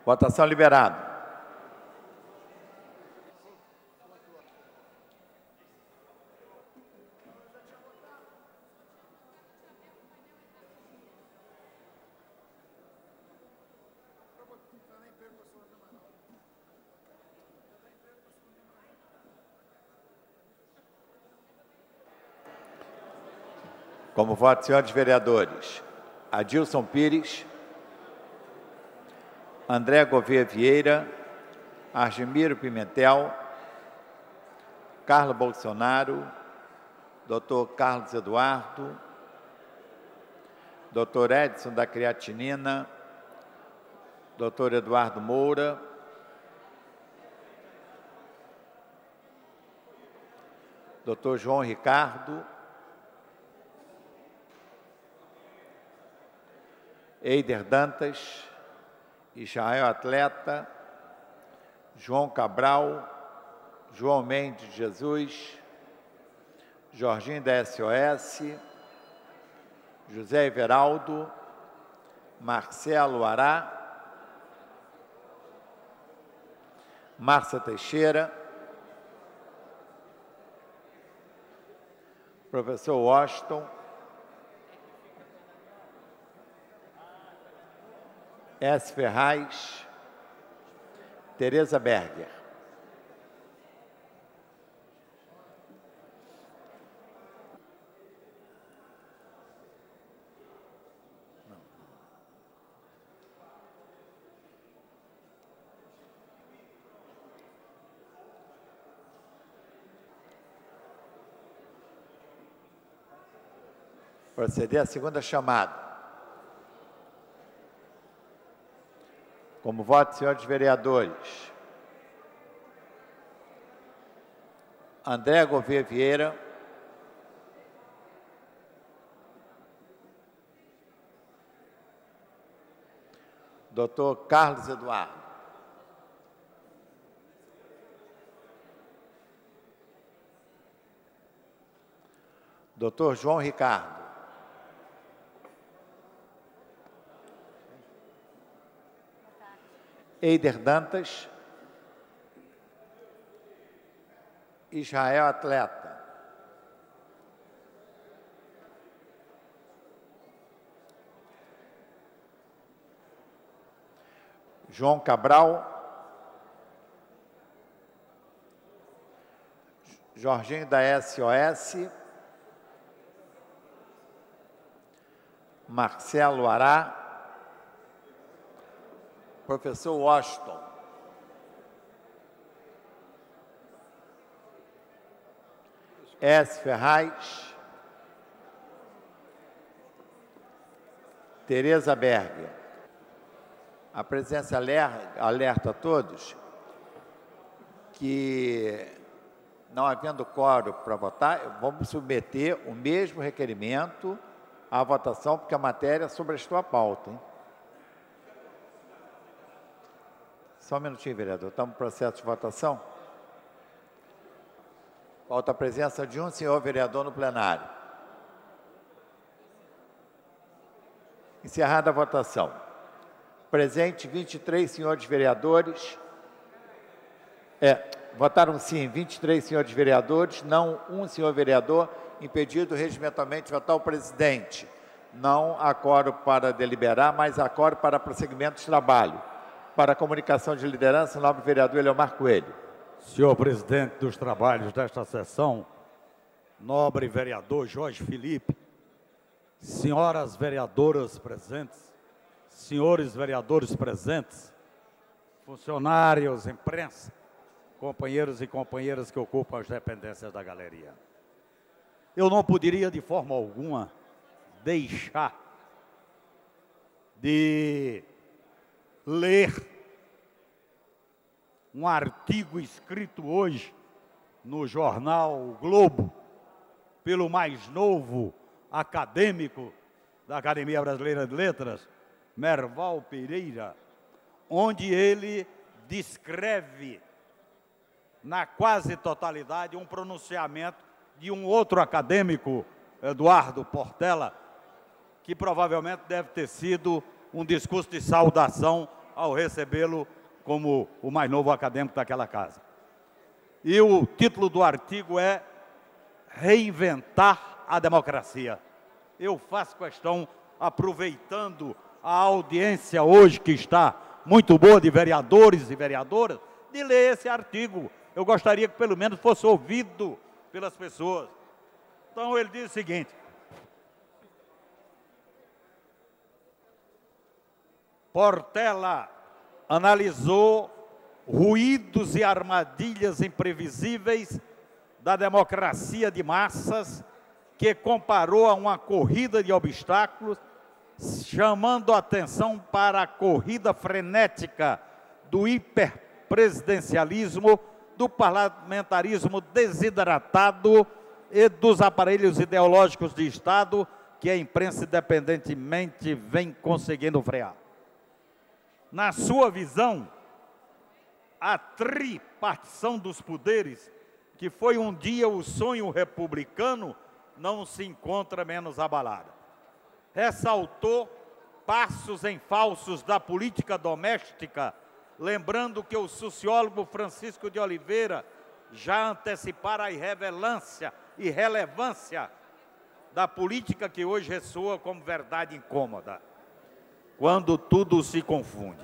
Votação liberada. Como voto, senhores vereadores, Adilson Pires, André Gouveia Vieira, Argemiro Pimentel, Carlos Bolsonaro, Dr. Carlos Eduardo, Dr. Edson da Creatinina, Dr. Eduardo Moura, Dr. João Ricardo, Eider Dantas, Israel Atleta, João Cabral, João Mendes de Jesus, Jorginho da SOS, José Everaldo, Marcelo Ará, Márcia Teixeira, professor Washington, S. Ferraz, Tereza Berger. Proceder à segunda chamada. Como voto, senhores vereadores. André Gouveia Vieira. Dr. Carlos Eduardo. Dr. João Ricardo. Eider Dantas. Israel Atleta. João Cabral. Jorginho da SOS. Marcelo Ará. Professor Washington. S. Ferraz. Tereza Berger. A presidência alerta a todos que, não havendo quórum para votar, vamos submeter o mesmo requerimento à votação, porque a matéria sobrestou a pauta. Hein? Só um minutinho, vereador. Estamos no processo de votação. Falta a presença de um senhor vereador no plenário. Encerrada a votação. Presente 23 senhores vereadores. Votaram sim 23 senhores vereadores, não um senhor vereador, impedido regimentalmente de votar o presidente. Não há quórum para deliberar, mas há quórum para prosseguimento de trabalho. Para a comunicação de liderança, o nobre vereador Eleomar Coelho. Senhor presidente dos trabalhos desta sessão, nobre vereador Jorge Felipe, senhoras vereadoras presentes, senhores vereadores presentes, funcionários, imprensa, companheiros e companheiras que ocupam as dependências da galeria. Eu não poderia, de forma alguma, deixar de ler um artigo escrito hoje no jornal O Globo, pelo mais novo acadêmico da Academia Brasileira de Letras, Merval Pereira, onde ele descreve, na quase totalidade, um pronunciamento de um outro acadêmico, Eduardo Portela, que provavelmente deve ter sido um discurso de saudação ao recebê-lo como o mais novo acadêmico daquela casa. E o título do artigo é Reinventar a Democracia. Eu faço questão, aproveitando a audiência hoje que está muito boa de vereadores e vereadoras, de ler esse artigo. Eu gostaria que pelo menos fosse ouvido pelas pessoas. Então ele diz o seguinte: Portela analisou ruídos e armadilhas imprevisíveis da democracia de massas, que comparou a uma corrida de obstáculos, chamando a atenção para a corrida frenética do hiperpresidencialismo, do parlamentarismo desidratado e dos aparelhos ideológicos de Estado que a imprensa independentemente vem conseguindo frear. Na sua visão, a tripartição dos poderes, que foi um dia o sonho republicano, não se encontra menos abalada. Ressaltou passos em falsos da política doméstica, lembrando que o sociólogo Francisco de Oliveira já antecipara a irrelevância da política que hoje ressoa como verdade incômoda. Quando tudo se confunde,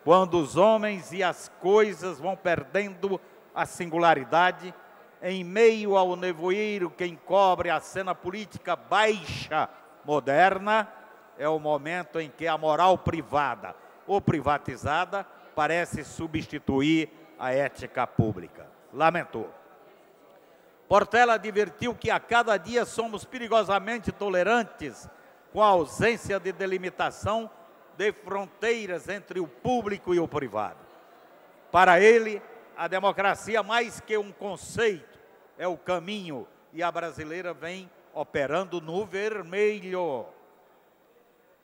quando os homens e as coisas vão perdendo a singularidade, em meio ao nevoeiro que encobre a cena política baixa moderna, é o momento em que a moral privada ou privatizada parece substituir a ética pública. Lamentou. Portela advertiu que a cada dia somos perigosamente tolerantes com a ausência de delimitação de fronteiras entre o público e o privado. Para ele, a democracia, mais que um conceito, é o caminho, e a brasileira vem operando no vermelho.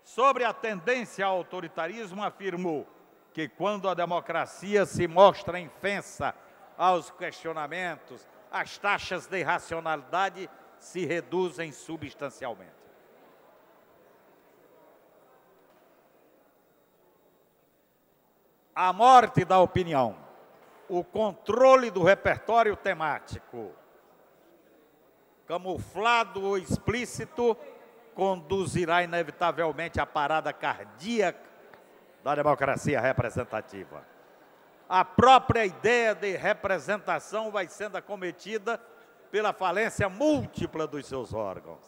Sobre a tendência ao autoritarismo, afirmou que quando a democracia se mostra infensa aos questionamentos, as taxas de irracionalidade se reduzem substancialmente. A morte da opinião, o controle do repertório temático, camuflado ou explícito, conduzirá inevitavelmente à parada cardíaca da democracia representativa. A própria ideia de representação vai sendo acometida pela falência múltipla dos seus órgãos.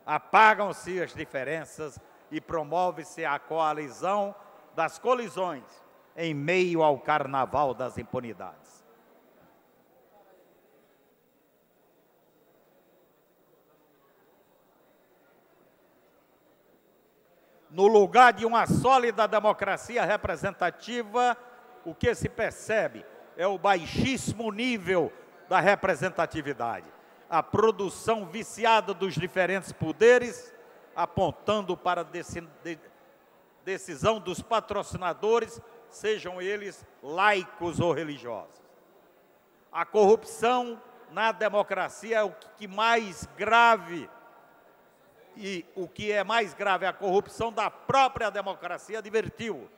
Apagam-se as diferenças e promove-se a coalizão das colisões em meio ao carnaval das impunidades. No lugar de uma sólida democracia representativa, o que se percebe é o baixíssimo nível da representatividade, a produção viciada dos diferentes poderes, apontando para a decisão dos patrocinadores, sejam eles laicos ou religiosos. A corrupção na democracia é o que mais grave, e o que é mais grave é a corrupção da própria democracia, advertiu.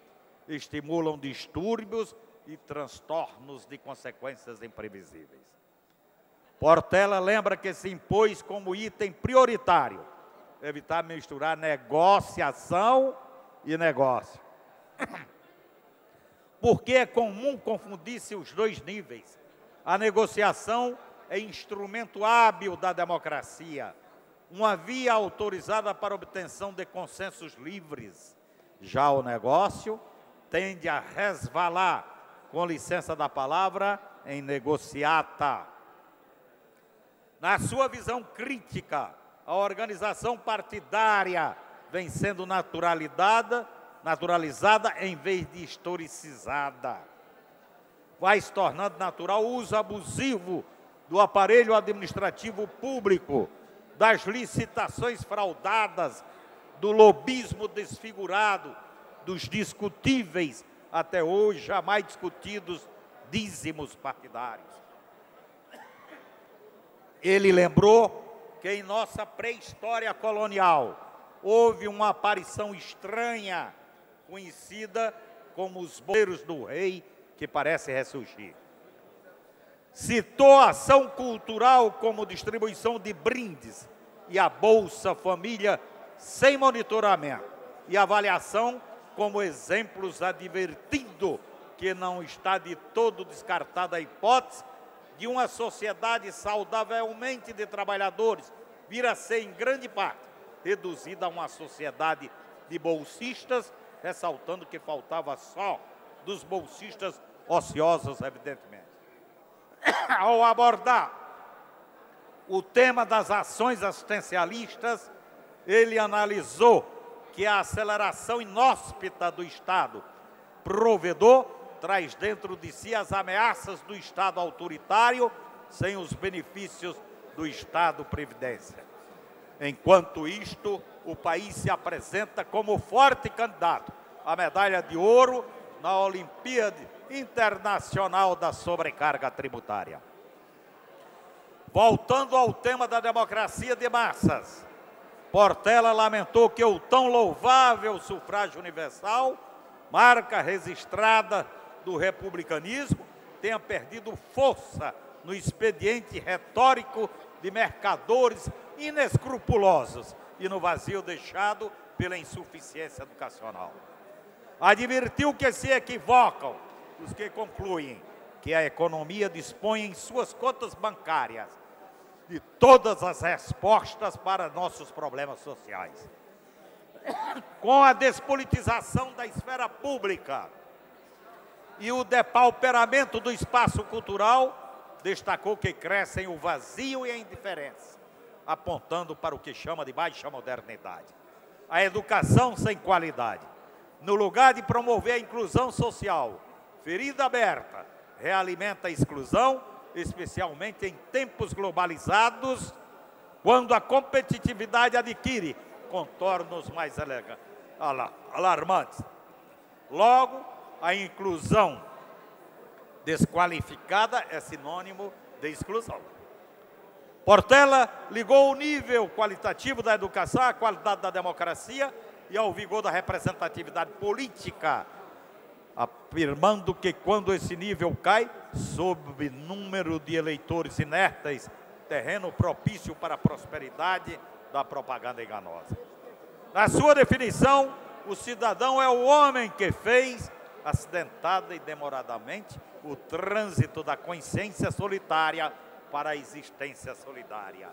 Estimulam distúrbios e transtornos de consequências imprevisíveis. Portela lembra que se impôs como item prioritário evitar misturar negociação e negócio. Porque é comum confundir-se os dois níveis. A negociação é instrumento hábil da democracia, uma via autorizada para obtenção de consensos livres. Já o negócio tende a resvalar, com licença da palavra, em negociata. Na sua visão crítica, a organização partidária vem sendo naturalizada em vez de historicizada. Vai se tornando natural o uso abusivo do aparelho administrativo público, das licitações fraudadas, do lobismo desfigurado, dos discutíveis, até hoje jamais discutidos, dízimos partidários. Ele lembrou que em nossa pré-história colonial houve uma aparição estranha, conhecida como os boleiros do rei, que parece ressurgir. Citou a ação cultural como distribuição de brindes e a Bolsa Família sem monitoramento e avaliação como exemplos, advertindo que não está de todo descartada a hipótese de uma sociedade saudavelmente de trabalhadores vir a ser, em grande parte, reduzida a uma sociedade de bolsistas, ressaltando que faltava só dos bolsistas ociosos, evidentemente. Ao abordar o tema das ações assistencialistas, ele analisou que a aceleração inóspita do Estado provedor traz dentro de si as ameaças do Estado autoritário sem os benefícios do Estado Previdência. Enquanto isto, o país se apresenta como forte candidato à medalha de ouro na Olimpíada Internacional da Sobrecarga Tributária. Voltando ao tema da democracia de massas, Portela lamentou que o tão louvável sufrágio universal, marca registrada do republicanismo, tenha perdido força no expediente retórico de mercadores inescrupulosos e no vazio deixado pela insuficiência educacional. Advertiu que se equivocam os que concluem que a economia dispõe em suas contas bancárias de todas as respostas para nossos problemas sociais. Com a despolitização da esfera pública e o depauperamento do espaço cultural, destacou que crescem o vazio e a indiferença, apontando para o que chama de baixa modernidade. A educação sem qualidade, no lugar de promover a inclusão social, ferida aberta, realimenta a exclusão, especialmente em tempos globalizados, quando a competitividade adquire contornos mais alarmantes. Logo, a inclusão desqualificada é sinônimo de exclusão. Portela ligou o nível qualitativo da educação à qualidade da democracia e ao vigor da representatividade política, afirmando que quando esse nível cai, sob número de eleitores inertes, terreno propício para a prosperidade da propaganda enganosa. Na sua definição, o cidadão é o homem que fez, acidentada e demoradamente, o trânsito da consciência solitária para a existência solidária.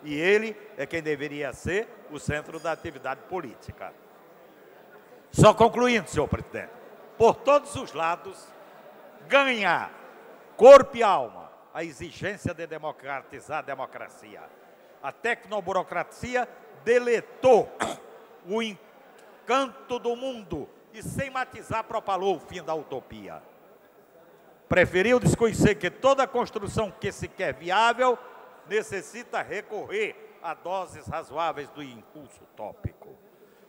E ele é quem deveria ser o centro da atividade política. Só concluindo, senhor presidente, por todos os lados, ganha corpo e alma a exigência de democratizar a democracia. A tecnoburocracia deletou o encanto do mundo e, sem matizar, propalou o fim da utopia. Preferiu desconhecer que toda construção que se quer viável necessita recorrer a doses razoáveis do impulso utópico.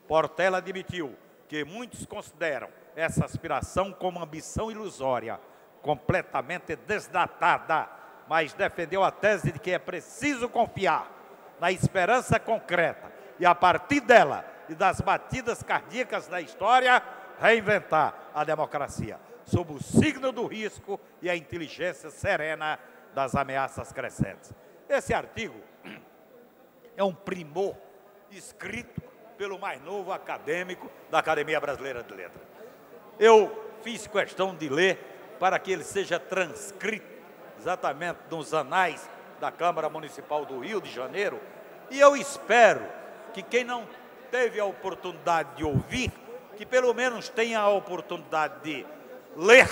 Portela admitiu que muitos consideram essa aspiração como ambição ilusória, completamente desdatada, mas defendeu a tese de que é preciso confiar na esperança concreta e, a partir dela e das batidas cardíacas da história, reinventar a democracia, sob o signo do risco e a inteligência serena das ameaças crescentes. Esse artigo é um primor escrito pelo mais novo acadêmico da Academia Brasileira de Letras. Eu fiz questão de ler para que ele seja transcrito exatamente nos anais da Câmara Municipal do Rio de Janeiro, e eu espero que quem não teve a oportunidade de ouvir, que pelo menos tenha a oportunidade de ler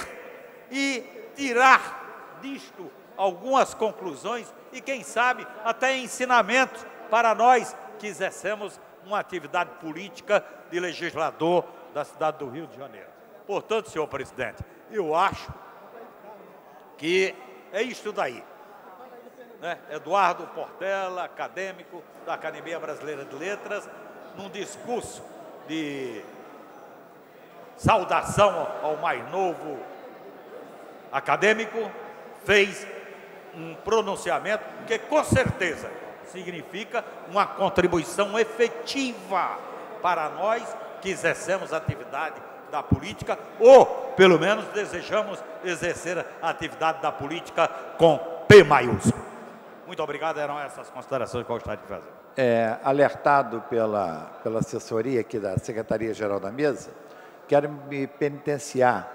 e tirar disto algumas conclusões e, quem sabe, até ensinamentos para nós que exercemos uma atividade política de legislador da cidade do Rio de Janeiro. Portanto, senhor presidente, eu acho que é isto daí, né? Eduardo Portela, acadêmico da Academia Brasileira de Letras, num discurso de saudação ao mais novo acadêmico, fez um pronunciamento que, com certeza, significa uma contribuição efetiva para nós que exercemos atividade da política, ou, pelo menos, desejamos exercer a atividade da política com P maiúsculo. Muito obrigado, eram essas considerações que eu gostaria de fazer. Alertado pela assessoria aqui da Secretaria-Geral da Mesa, quero me penitenciar,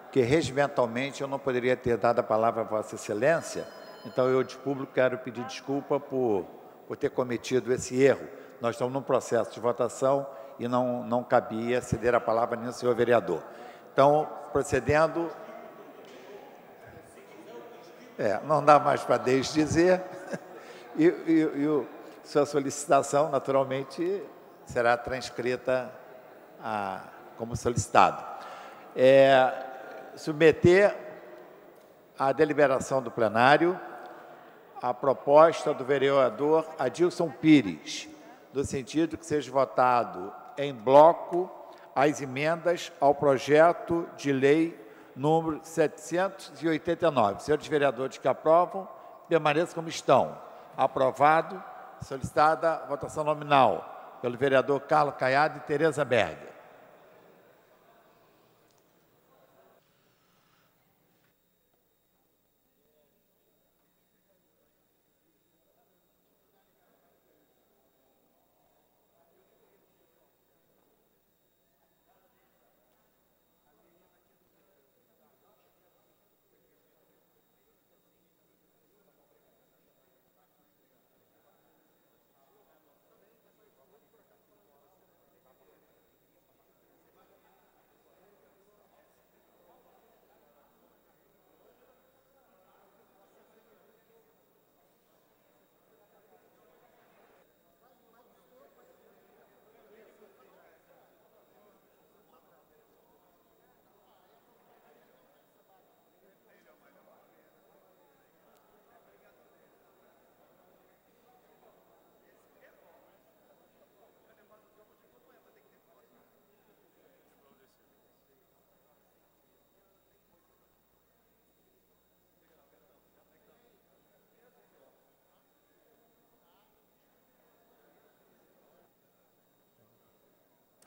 porque regimentalmente eu não poderia ter dado a palavra a Vossa Excelência, então eu, de público, quero pedir desculpa por ter cometido esse erro. Nós estamos num processo de votação e não cabia ceder a palavra nem ao senhor vereador. Então, procedendo... não dá mais para desdizer, e sua solicitação, naturalmente, será transcrita como solicitado. Submeter à deliberação do plenário a proposta do vereador Adilson Pires, no sentido que seja votado em bloco as emendas ao projeto de lei número 789. Senhores vereadores que aprovam, permaneçam como estão. Aprovado. Solicitada a votação nominal pelo vereador Carlos Caiado e Tereza Berger.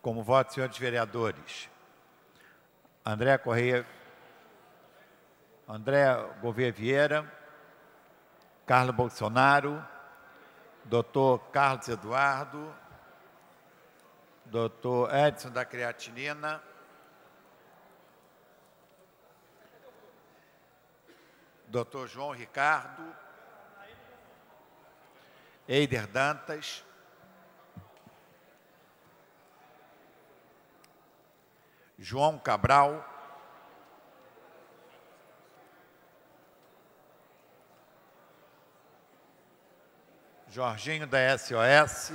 Como voto, senhores vereadores, André Gouveia Vieira, Carlos Bolsonaro, Dr. Carlos Eduardo, Dr. Edson da Creatinina, Dr. João Ricardo, Eider Dantas, João Cabral, Jorginho da SOS,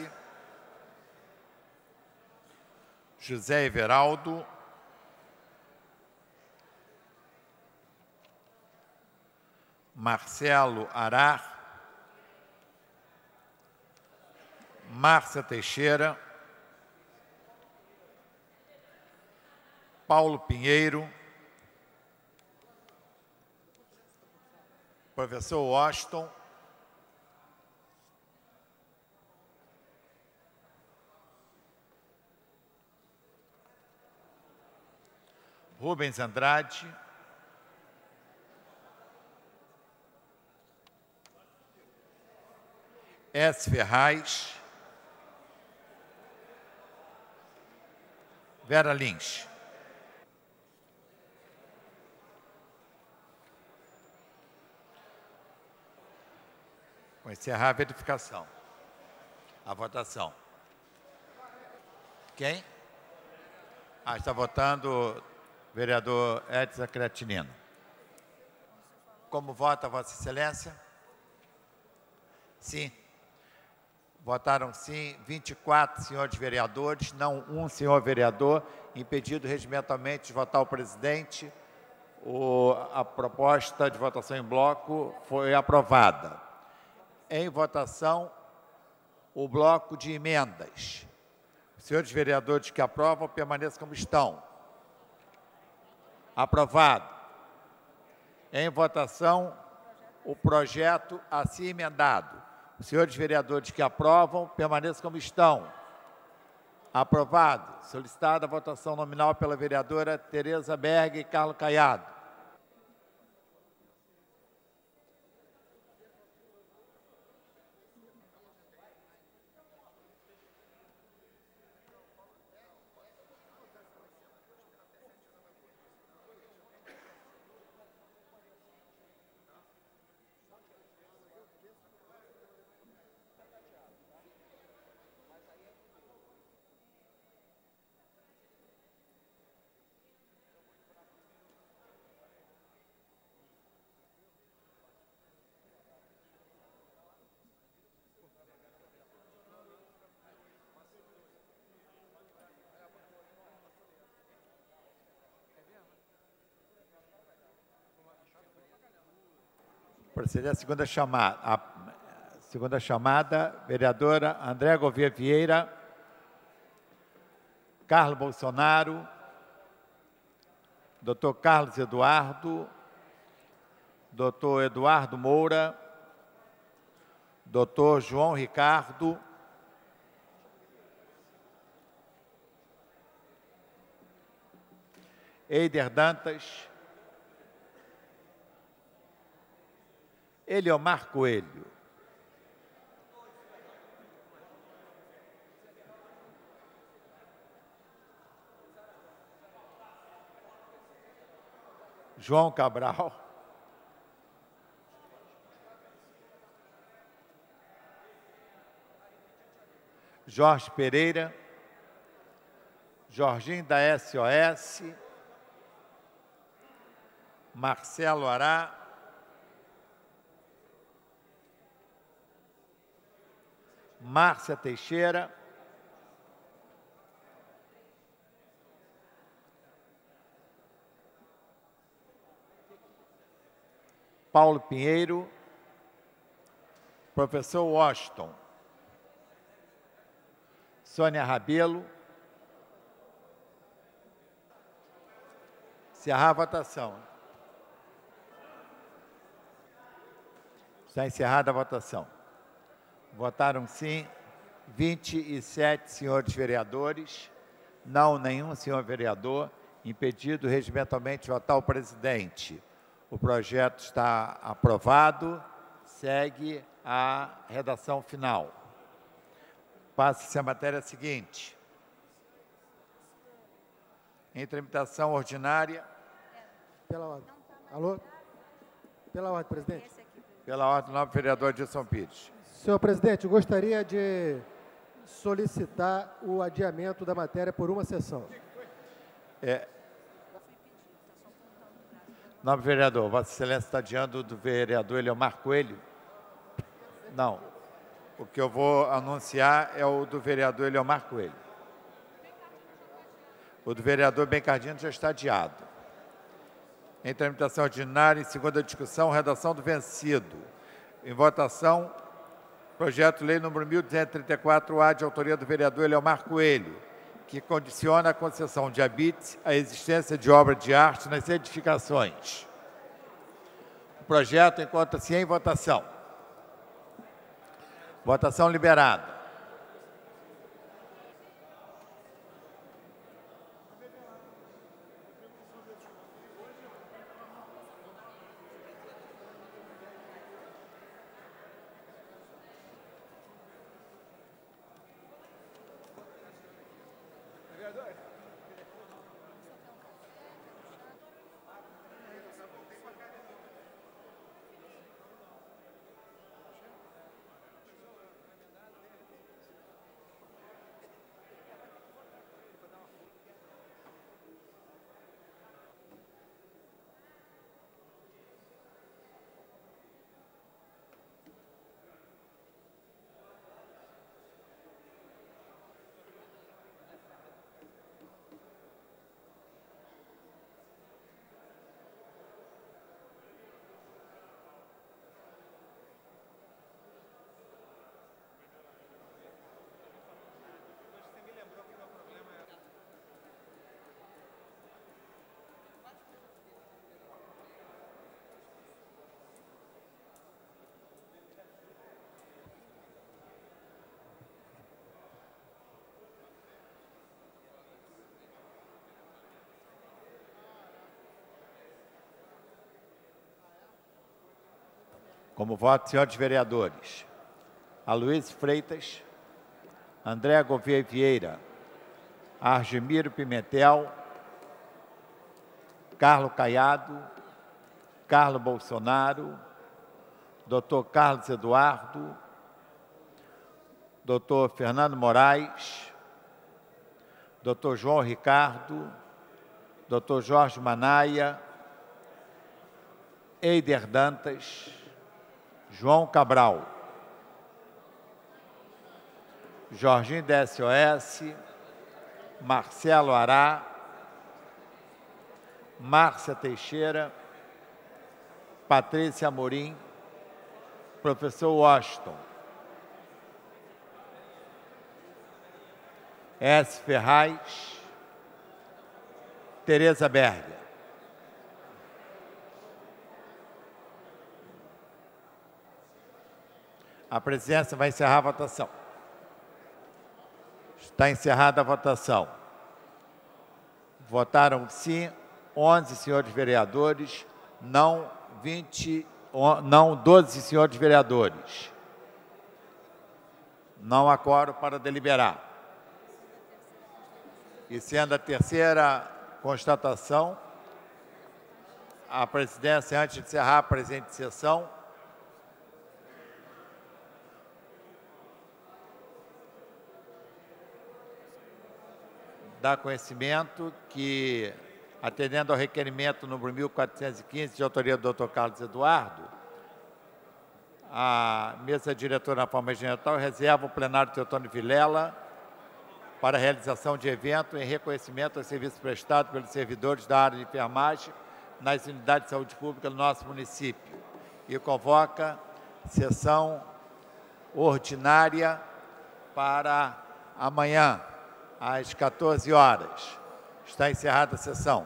José Everaldo, Marcelo Arar, Márcia Teixeira, Paulo Pinheiro, professor Washington, Rubens Andrade, S. Ferraz, Vera Lins. Vou encerrar a verificação. A votação. Quem? Está votando o vereador Edson Creatinino. Como vota Vossa Excelência? Sim. Votaram sim 24 senhores vereadores, não um senhor vereador, impedido regimentalmente de votar o presidente. A proposta de votação em bloco foi aprovada. Em votação, o bloco de emendas. Os senhores vereadores que aprovam, permaneçam como estão. Aprovado. Em votação, o projeto assim emendado. Os senhores vereadores que aprovam, permaneçam como estão. Aprovado. Solicitada a votação nominal pela vereadora Tereza Berg e Carlos Caiado. Proceder à segunda chamada. A segunda chamada, vereadora André Gouveia Vieira, Carlos Bolsonaro, Dr. Carlos Eduardo, Dr. Eduardo Moura, Dr. João Ricardo, Eider Dantas, Eliomar Coelho, João Cabral, Jorge Pereira, Jorginho da SOS, Marcelo Ará, Márcia Teixeira, Paulo Pinheiro, professor Washington, Sônia Rabelo. Encerrar a votação. Está encerrada a votação. Votaram sim 27 senhores vereadores, Não, nenhum, senhor vereador. Impedido regimentalmente votar o presidente. O projeto está aprovado. Segue a redação final. Passa-se a matéria seguinte. Em tramitação ordinária. Pela ordem. Alô? Pela ordem, presidente. Pela ordem, o nobre vereador Edilson Pires. Senhor presidente, eu gostaria de solicitar o adiamento da matéria por uma sessão. Nobre vereador, Vossa Excelência está adiando do vereador Eliomar Coelho? Não. O que eu vou anunciar é o do vereador Eliomar Coelho. O do vereador Bencardino já está adiado. Em tramitação ordinária, em segunda discussão, redação do vencido. Em votação, projeto de lei número 1234-A, de autoria do vereador Eliomar Coelho, que condiciona a concessão de habites à existência de obra de arte nas edificações. O projeto encontra-se em votação. Votação liberada. Como voto, senhores vereadores, Aloysio Freitas, André Gouveia Vieira, Argemiro Pimentel, Carlos Caiado, Carlos Bolsonaro, Dr. Carlos Eduardo, Dr. Fernando Moraes, Dr. João Ricardo, Dr. Jorge Manaia, Eider Dantas, João Cabral, Jorginho da SOS, Marcelo Ará, Márcia Teixeira, Patrícia Amorim, professor Washington, S. Ferraz, Tereza Berger. A presidência vai encerrar a votação. Está encerrada a votação. Votaram sim 11 senhores vereadores, não 12 senhores vereadores. Não há quórum para deliberar. E sendo a terceira constatação, a presidência, antes de encerrar a presente sessão, dá conhecimento que, atendendo ao requerimento número 1415, de autoria do Dr. Carlos Eduardo, a mesa diretora, na forma regimental, reserva o plenário Teotônio Vilela para a realização de evento em reconhecimento aos serviços prestados pelos servidores da área de enfermagem nas unidades de saúde pública do nosso município. E convoca sessão ordinária para amanhã, às 14 horas. Está encerrada a sessão.